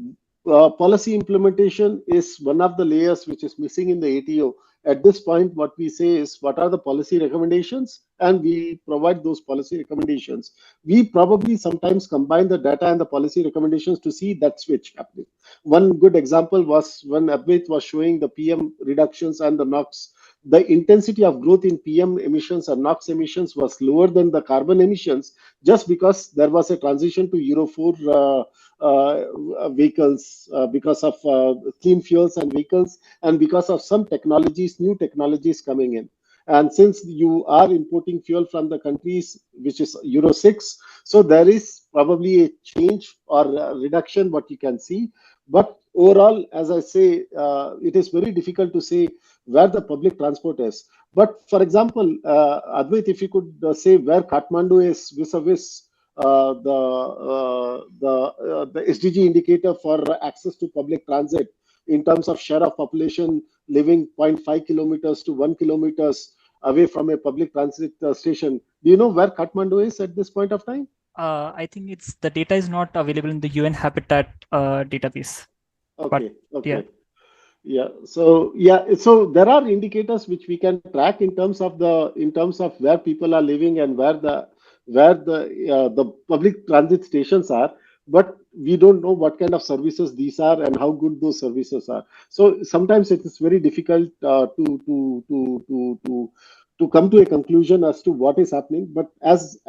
policy implementation is one of the layers which is missing in the ATO. At this point, what we say is what are the policy recommendations, and we provide those policy recommendations. We probably sometimes combine the data and the policy recommendations to see that switch happening. One good example was when Abhit was showing the PM reductions and the NOx. The intensity of growth in PM emissions or NOx emissions was lower than the carbon emissions, just because there was a transition to Euro 4 vehicles, because of clean fuels and vehicles, and because of some technologies, new technologies coming in. And since you are importing fuel from the countries which is Euro 6, so there is probably a change or a reduction what you can see. But overall, as I say, it is very difficult to say where the public transport is. But for example, Advait, if you could say where Kathmandu is vis-a-vis the SDG indicator for access to public transit in terms of share of population living 0.5 kilometers to 1 kilometers away from a public transit station. Do you know where Kathmandu is at this point of time? I think it's the data is not available in the UN Habitat database. Okay, But, okay. Yeah. So there are indicators which we can track in terms of where people are living and where the public transit stations are, but we don't know what kind of services these are and how good those services are. So sometimes it is very difficult to come to a conclusion as to what is happening. But as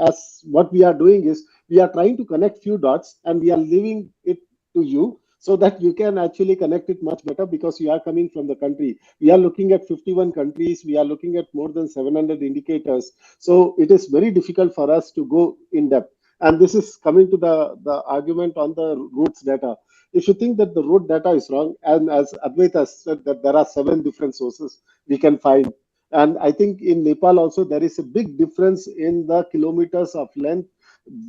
what we are doing is we are trying to connect few dots and we are leaving it to you, so that you can actually connect it much better, because you are coming from the country. We are looking at 51 countries. We are looking at more than 700 indicators. So it is very difficult for us to go in depth. And this is coming to the argument on the roads data. If you think that the road data is wrong, and as Advait has said that there are 7 different sources we can find. And I think in Nepal also there is a big difference in the kilometers of length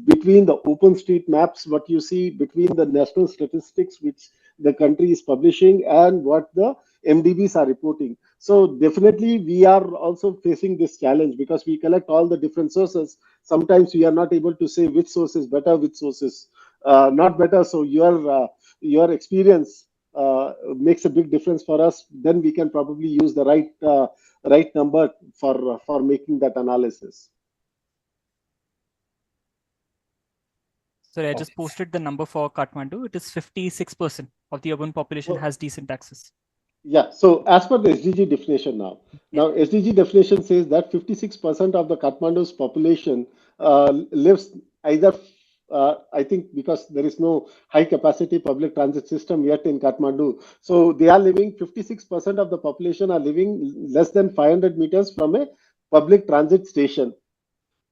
between the open street maps, what you see, between the national statistics which the country is publishing and what the MDBs are reporting. So definitely we are also facing this challenge because we collect all the different sources. Sometimes we are not able to say which source is better, which source is not better. So your experience makes a big difference for us. Then we can probably use the right number for making that analysis. Sorry, I just posted the number for Kathmandu. It is 56% of the urban population has decent access. Yeah, so as per the SDG definition now SDG definition says that 56% of the Kathmandu's population lives either, I think because there is no high capacity public transit system yet in Kathmandu. So they are living, 56% of the population are living less than 500 meters from a public transit station.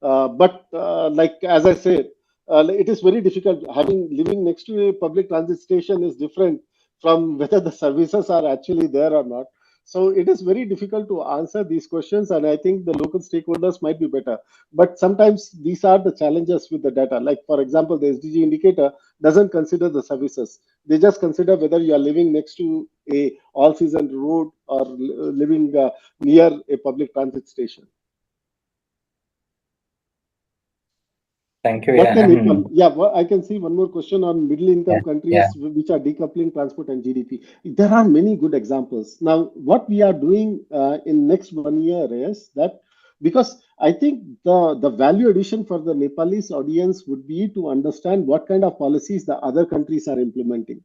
But like as I said, it is very difficult. Living next to a public transit station is different from whether the services are actually there or not. So it is very difficult to answer these questions, and I think the local stakeholders might be better. But sometimes these are the challenges with the data. Like for example, the SDG indicator doesn't consider the services. They just consider whether you are living next to a all-season road or living near a public transit station. Thank you. What Yeah. can Nepal? Yeah, well, I can see one more question on middle-income Yeah. countries which are decoupling transport and GDP. There are many good examples. Now, what we are doing in next 1 year is that, because I think the value addition for the Nepalese audience would be to understand what kind of policies the other countries are implementing,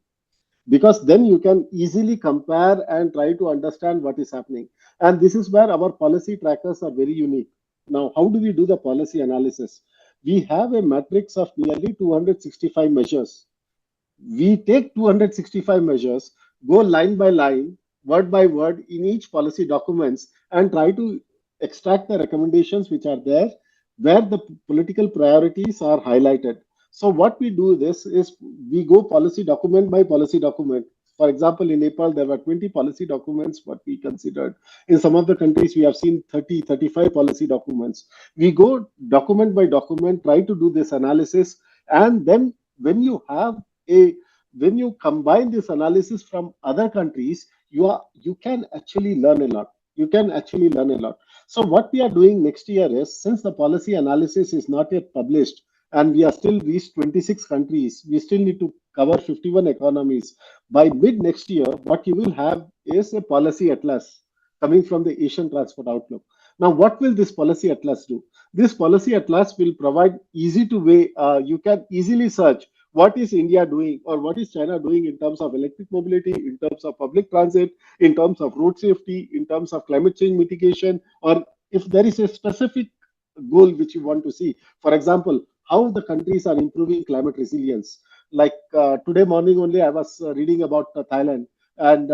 because then you can easily compare and try to understand what is happening. And this is where our policy trackers are very unique. Now, how do we do the policy analysis? We have a matrix of nearly 265 measures. We take 265 measures, go line by line, word by word in each policy documents, and try to extract the recommendations which are there where the political priorities are highlighted. So what we do this is we go policy document by policy document. For example, in Nepal, there were 20 policy documents what we considered. In some of the countries, we have seen 30, 35 policy documents. We go document by document, try to do this analysis, and then when you have a when you combine this analysis from other countries, you can actually learn a lot. You can actually learn a lot. So what we are doing next year is, since the policy analysis is not yet published and we are still reached 26 countries, we still need to cover 51 economies. By mid next year, what you will have is a policy atlas coming from the Asian Transport Outlook. Now, what will this policy atlas do? This policy atlas will provide easy to way, you can easily search what is India doing or what is China doing in terms of electric mobility, in terms of public transit, in terms of road safety, in terms of climate change mitigation, or if there is a specific goal which you want to see. For example, how the countries are improving climate resilience. Like today morning only, I was reading about Thailand, and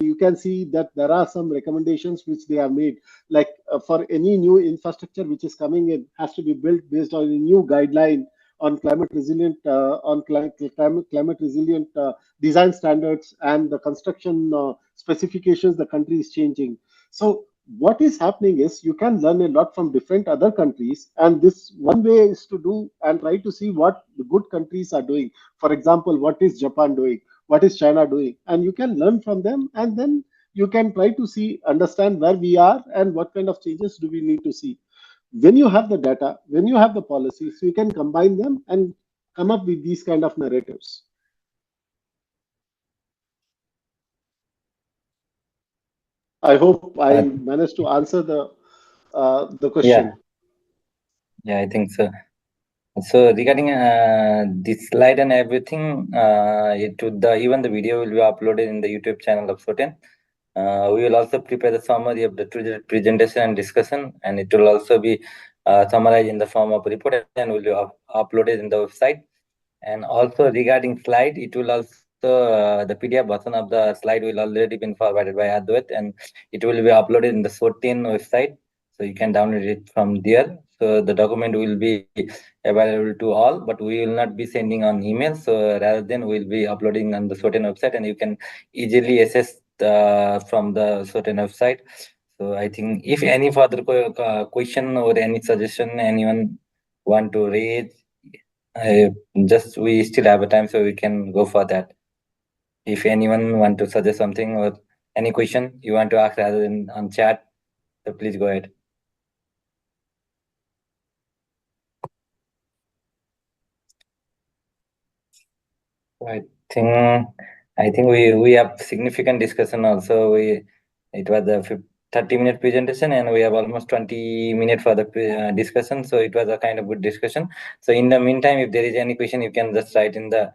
you can see that there are some recommendations which they have made. Like for any new infrastructure which is coming in, has to be built based on a new guideline on climate resilient design standards, and the construction specifications the country is changing. So what is happening is you can learn a lot from different other countries, and this one way is to do and try to see what the good countries are doing. For example, what is Japan doing, what is China doing, and you can learn from them, and then you can try to see, understand where we are and what kind of changes do we need to see. When you have the data, when you have the policies, you can combine them and come up with these kind of narratives. I hope I managed to answer the question. Yeah, I think so. So regarding this slide and everything, even the video will be uploaded in the YouTube channel of SOTEN. We will also prepare the summary of the presentation and discussion, and it will also be summarized in the form of report and will be uploaded in the website. And also regarding slide, it will also the PDF version of the slide will already been forwarded by Advait, and it will be uploaded in the SOTEN website, so you can download it from there. So the document will be available to all, but we will not be sending on email. So rather than we'll be uploading on the SOTEN website, and you can easily access from the SOTEN website. So I think if any further question or any suggestion anyone want to raise, just we still have a time, so we can go for that. If anyone want to suggest something or any question you want to ask rather than on chat, so please go ahead. I think we have significant discussion also. It was a 30-minute presentation, and we have almost 20 minutes for the discussion. So it was a kind of good discussion. So in the meantime, if there is any question, you can just write in the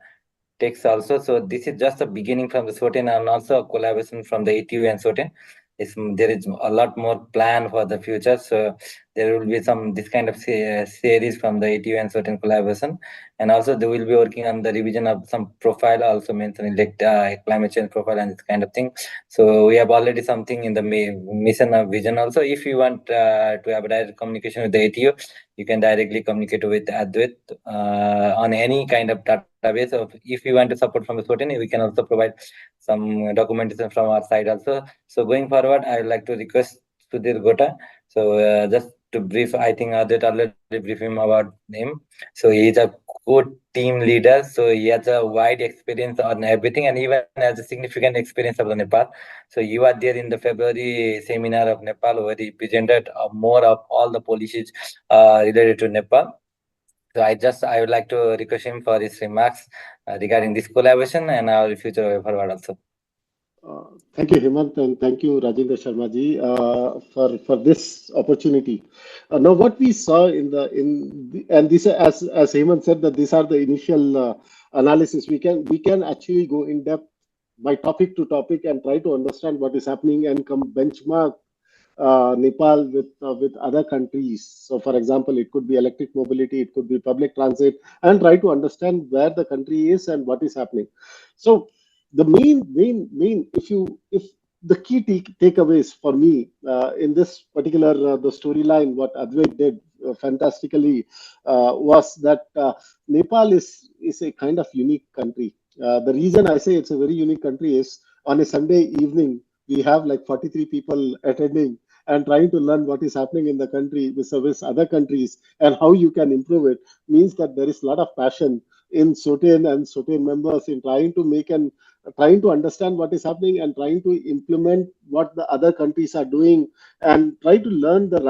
text also. So this is just the beginning from the SOTEN, and also a collaboration from the ATU and SOTEN. There is a lot more plan for the future. So there will be some this kind of series from the ATU and SOTEN collaboration, and also they will be working on the revision of some profile, also mentioning like climate change profile and this kind of thing. So we have already something in the mission of vision also. If you want to have a direct communication with the ATU, you can directly communicate with Advait on any kind of database. So if you want to support from the SOTEN, we can also provide some documentation from our side also. So going forward, I would like to request Sudhir Gota. So just to brief, I think Advait already brief him about him. So he is a good team leader. So he has a wide experience on everything, and even has a significant experience of the Nepal. So you are there in the February seminar of Nepal, where he presented more of all the policies related to Nepal. So I would like to request him for his remarks regarding this collaboration and our future way forward also. Thank you, Hemant, and thank you, Rajendra Sharma ji, for this opportunity. Now, what we saw and this, as Hemant said, that these are the initial analysis. We can actually go in depth by topic to topic and try to understand what is happening and benchmark Nepal with other countries. So, for example, it could be electric mobility, it could be public transit, and try to understand where the country is and what is happening. So, the main, if the key takeaways for me in this particular the storyline, what Advait did fantastically was that Nepal is a kind of unique country. The reason I say it's a very unique country is on a Sunday evening we have like 43 people attending and trying to learn what is happening in the country with service other countries and how you can improve it, means that there is a lot of passion in SOTEN and SOTEN members in trying to understand what is happening and trying to implement what the other countries are doing and try to learn the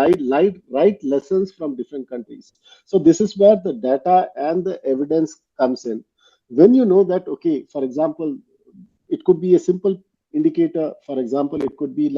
right lessons from different countries. So this is where the data and the evidence comes in. When you know that, okay, for example, it could be a simple indicator. For example, it could be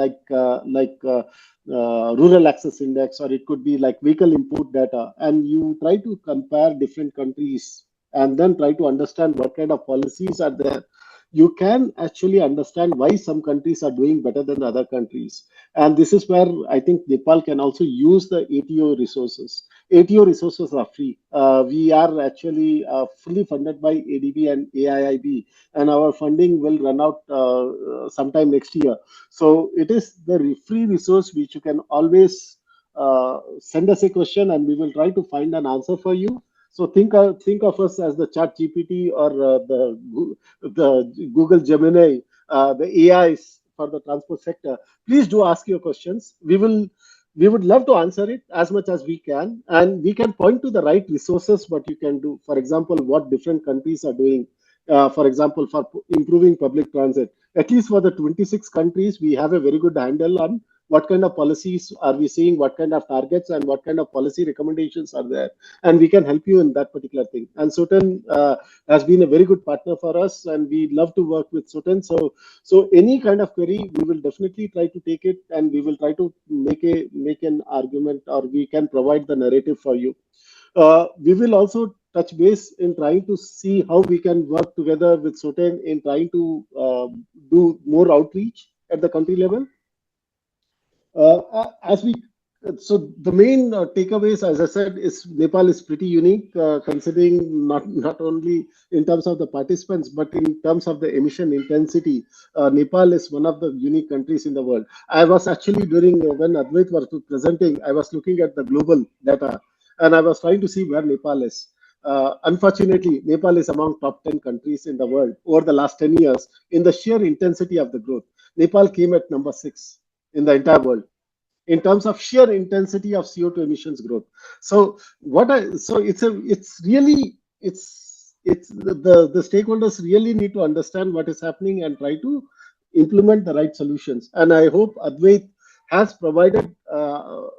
rural access index, or it could be like vehicle input data, and you try to compare different countries and then try to understand what kind of policies are there. You can actually understand why some countries are doing better than other countries. And this is where I think Nepal can also use the ATO resources. ATO resources are free. We are actually fully funded by ADB and AIIB, and our funding will run out sometime next year. So it is the free resource which you can always send us a question, and we will try to find an answer for you. So think of us as the Chat GPT or the Google Gemini, the AIs for the transport sector. Please do ask your questions. We would love to answer it as much as we can, and we can point to the right resources what you can do. For example, what different countries are doing. For example, for improving public transit. At least for the 26 countries, we have a very good handle on what kind of policies are we seeing, what kind of targets, and what kind of policy recommendations are there, and we can help you in that particular thing. And SOTEN has been a very good partner for us, and we love to work with SOTEN. So any kind of query, we will definitely try to take it, and we will try to make an argument, or we can provide the narrative for you. We will also touch base in trying to see how we can work together with SOTEN in trying to do more outreach at the country level. As we So the main takeaways, as I said, is Nepal is pretty unique, considering not only in terms of the participants but in terms of the emission intensity. Nepal is one of the unique countries in the world. I was actually during when Advait was presenting, I was looking at the global data, and I was trying to see where Nepal is. Unfortunately, Nepal is among top 10 countries in the world over the last 10 years in the sheer intensity of the growth. Nepal came at number 6 in the entire world in terms of sheer intensity of CO2 emissions growth. So it's really it's the stakeholders really need to understand what is happening and try to implement the right solutions. And I hope Advait has provided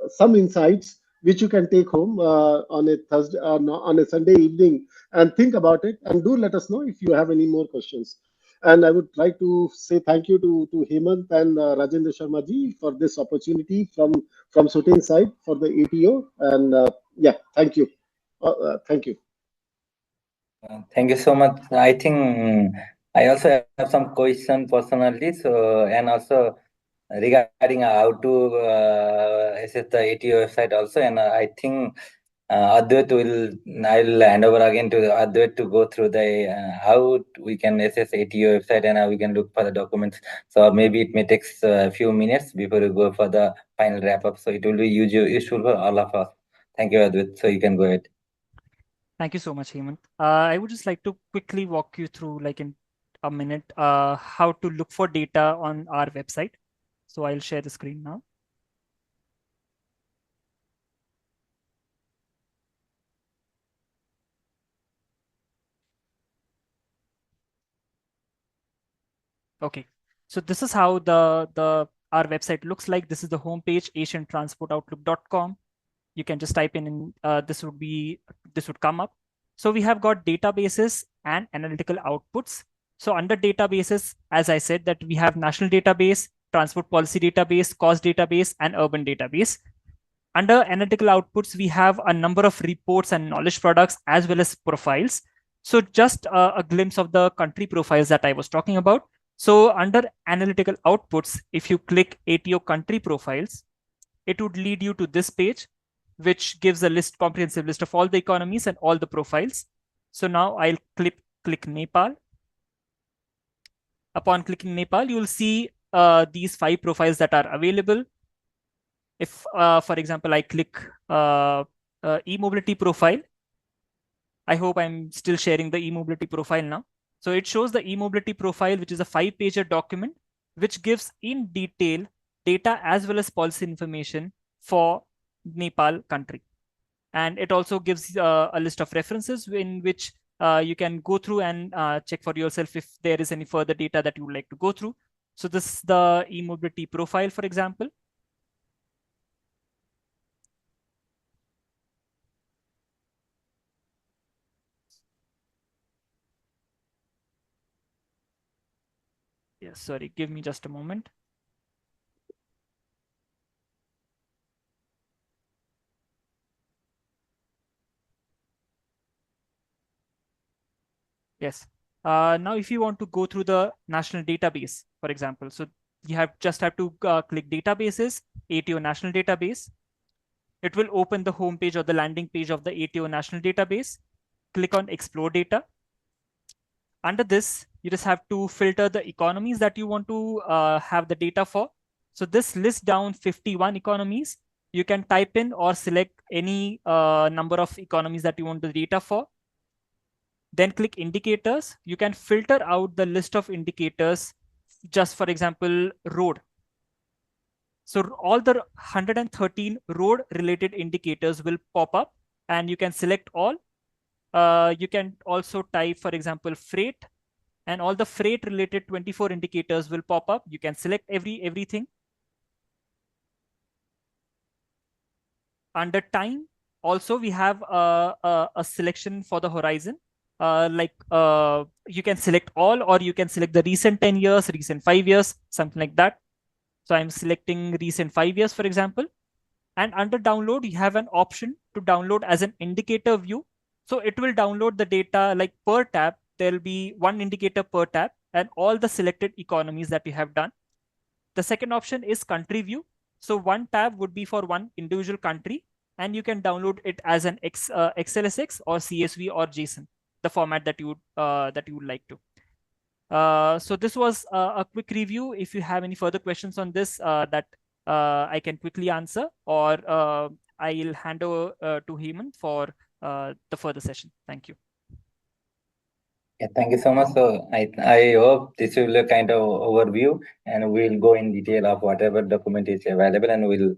some insights which you can take home on a Thursday on a Sunday evening and think about it, and do let us know if you have any more questions. And I would like to say thank you to Hemant and Rajendra Sharma ji for this opportunity from SOTEN side for the ATO. And yeah, thank you. Thank you. Thank you so much. I think I also have some question personally. So, and also regarding how to assess the ATO website also. And I think I'll hand over again to Advait to go through the how we can assess ATO website and how we can look for the documents. So maybe it may take a few minutes before we go for the final wrap up. So it will be useful for all of us. Thank you, Advait. So you can go ahead. Thank you so much, Hemant. I would just like to quickly walk you through, like in a minute, how to look for data on our website. So I'll share the screen now. Okay, so this is how our website looks like. This is the homepage, asiantransportoutlook.com. You can just type in this would come up. So we have got databases and analytical outputs. So under databases, as I said, that we have national database, transport policy database, cost database, and urban database. Under analytical outputs, we have a number of reports and knowledge products as well as profiles. So just a glimpse of the country profiles that I was talking about. So under analytical outputs, if you click ATO country profiles, it would lead you to this page, which gives a comprehensive list of all the economies and all the profiles. So now I'll click Nepal. Upon clicking Nepal, you will see these 5 profiles that are available. If, for example, I click e-mobility profile, I hope I'm still sharing the e-mobility profile now. So it shows the e-mobility profile, which is a 5-pager document, which gives in detail data as well as policy information for Nepal country. And it also gives a list of references in which you can go through and check for yourself if there is any further data that you would like to go through. So this is the e-mobility profile, for example. Yes, sorry, give me just a moment. Yes. Now, if you want to go through the national database, for example, so you just have to click databases, ATO national database. It will open the home page or the landing page of the ATO national database. Click on explore data. Under this, you just have to filter the economies that you want to have the data for. So this lists down 51 economies. You can type in or select any number of economies that you want the data for. Then click indicators. You can filter out the list of indicators, just for example, road. So all the 113 road related indicators will pop up and you can select all. You can also type, for example, freight, and all the freight related 24 indicators will pop up. You can select everything. Under time, also we have a selection for the horizon. You can select all, or you can select the recent 10 years, recent 5 years, something like that. So I'm selecting recent 5 years, for example. And under download, you have an option to download as an indicator view. So it will download the data like per tab. There'll be one indicator per tab and all the selected economies that we have done. The second option is country view. So one tab would be for one individual country, and you can download it as an XLSX or CSV or JSON, the format that you would like to. So this was a quick review. If you have any further questions on this that I can quickly answer, or I'll hand over to Hemant for the further session. Thank you. Yeah, thank you so much. So I hope this will be a kind of overview, and we'll go in detail of whatever document is available, and we'll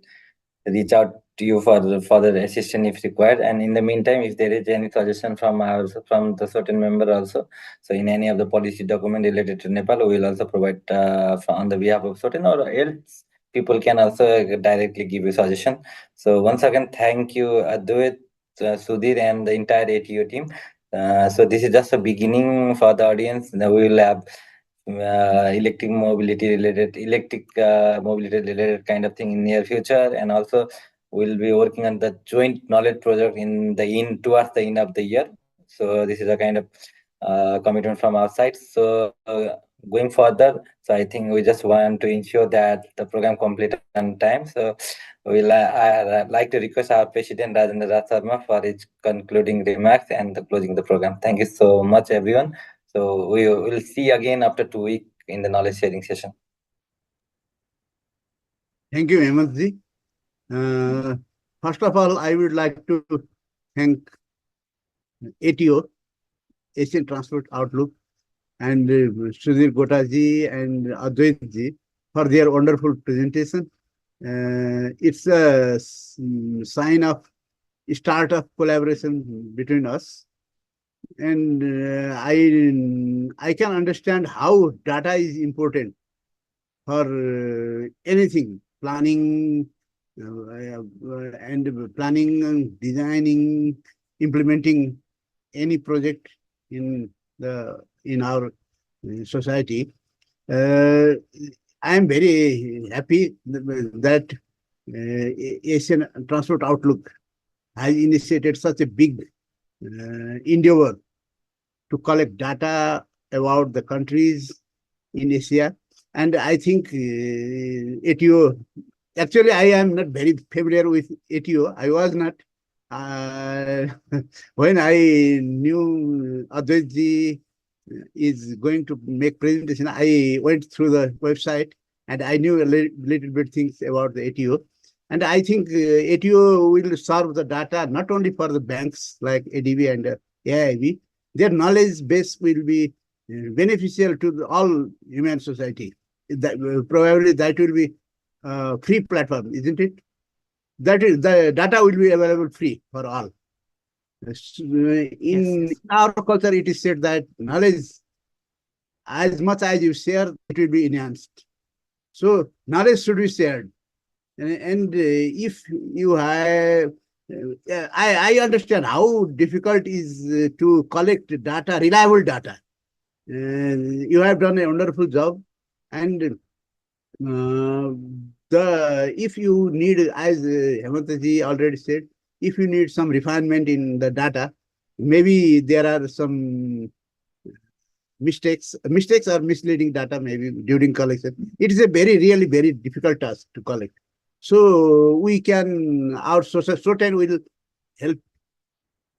reach out to you for the further assistance if required. And in the meantime, if there is any suggestion from the SOTEN member also, so in any of the policy document related to Nepal, we will also provide on the behalf of SOTEN, or else people can also directly give you suggestion. So once again, thank you, Advait, Sudhir, and the entire ATO team. So this is just a beginning for the audience. Now we will have electric mobility related kind of thing in near future, and also we'll be working on the joint knowledge project towards the end of the year. So this is a kind of commitment from our side. So going further, so I think we just want to ensure that the program complete on time. So I'd like to request our President Rajendra Raj Sharma for his concluding remarks and closing the program. Thank you so much, everyone. So we will see again after 2 weeks in the knowledge sharing session. Thank you, Hemantji. First of all, I would like to thank ATO, Asian Transport Outlook, and Sudhir Gotaji and Advaitji for their wonderful presentation. It's a sign of start of collaboration between us. And I can understand how data is important for anything, planning and planning, designing, implementing any project in our society. I am very happy that Asian Transport Outlook has initiated such a big endeavor to collect data about the countries in Asia. And I think ATO, actually I am not very familiar with ATO. I was not. When I knew Advaitji is going to make presentation, I went through the website and I knew a little bit things about the ATO. And I think ATO will serve the data not only for the banks like ADB and AIB. Their knowledge base will be beneficial to all human society. Probably that will be free platform, isn't it? That is, the data will be available free for all. In our culture, it is said that knowledge, as much as you share, it will be enhanced. So knowledge should be shared. And if you have, I understand how difficult is to collect data, reliable data. You have done a wonderful job. And if you need, as Hemantaji already said, if you need some refinement in the data, maybe there are some mistakes or misleading data maybe during collection. It is a really very difficult task to collect. So we can, our SOTEN will help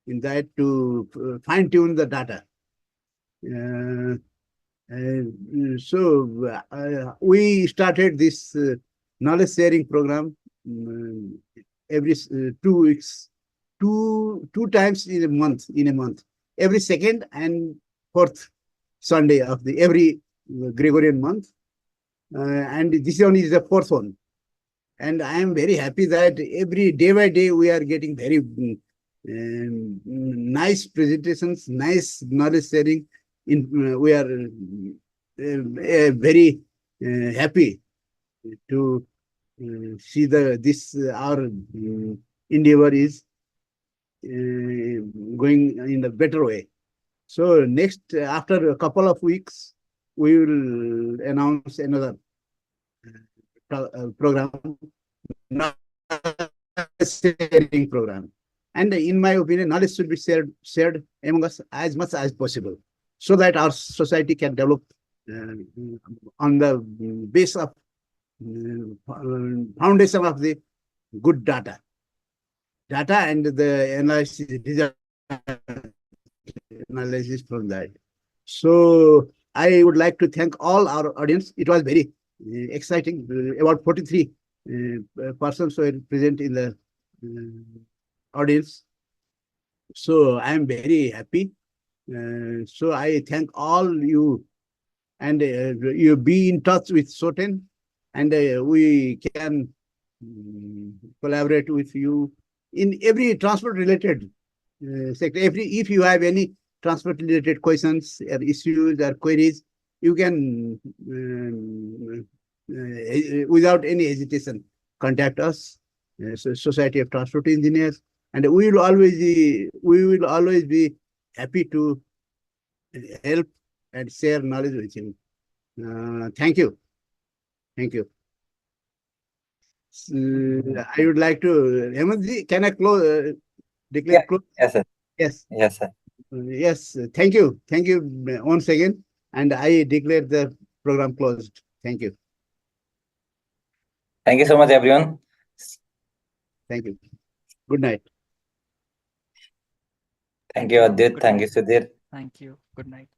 in that to fine tune the data. We started this knowledge sharing program every 2 weeks, two times in a month, every second and fourth Sunday of the every Gregorian month. And this one is the fourth one. And I am very happy that every day by day we are getting very nice presentations, nice knowledge sharing. We are very happy to see this our endeavor is going in a better way. So next, after a couple of weeks, we will announce another program, sharing program. And in my opinion, knowledge should be shared among us as much as possible, so that our society can develop on the base of foundation of the good data and the analysis from that. So I would like to thank all our audience. It was very exciting. About 43 persons were present in the audience. So I am very happy. So I thank all you, and you be in touch with SOTEN, and we can collaborate with you in every transport related sector. If you have any transport related questions or issues or queries, you can without any hesitation contact us, Society of Transport Engineers, and we will always be happy to help and share knowledge with you. Thank you. I would like to, Hemantji, can I declare close? Yes, sir. Yes. Yes, sir. Yes. Thank you once again, and I declare the program closed. Thank you. Thank you so much, everyone. Thank you. Good night. Thank you, Adit. Thank you, Sudhir. Thank you. Good night.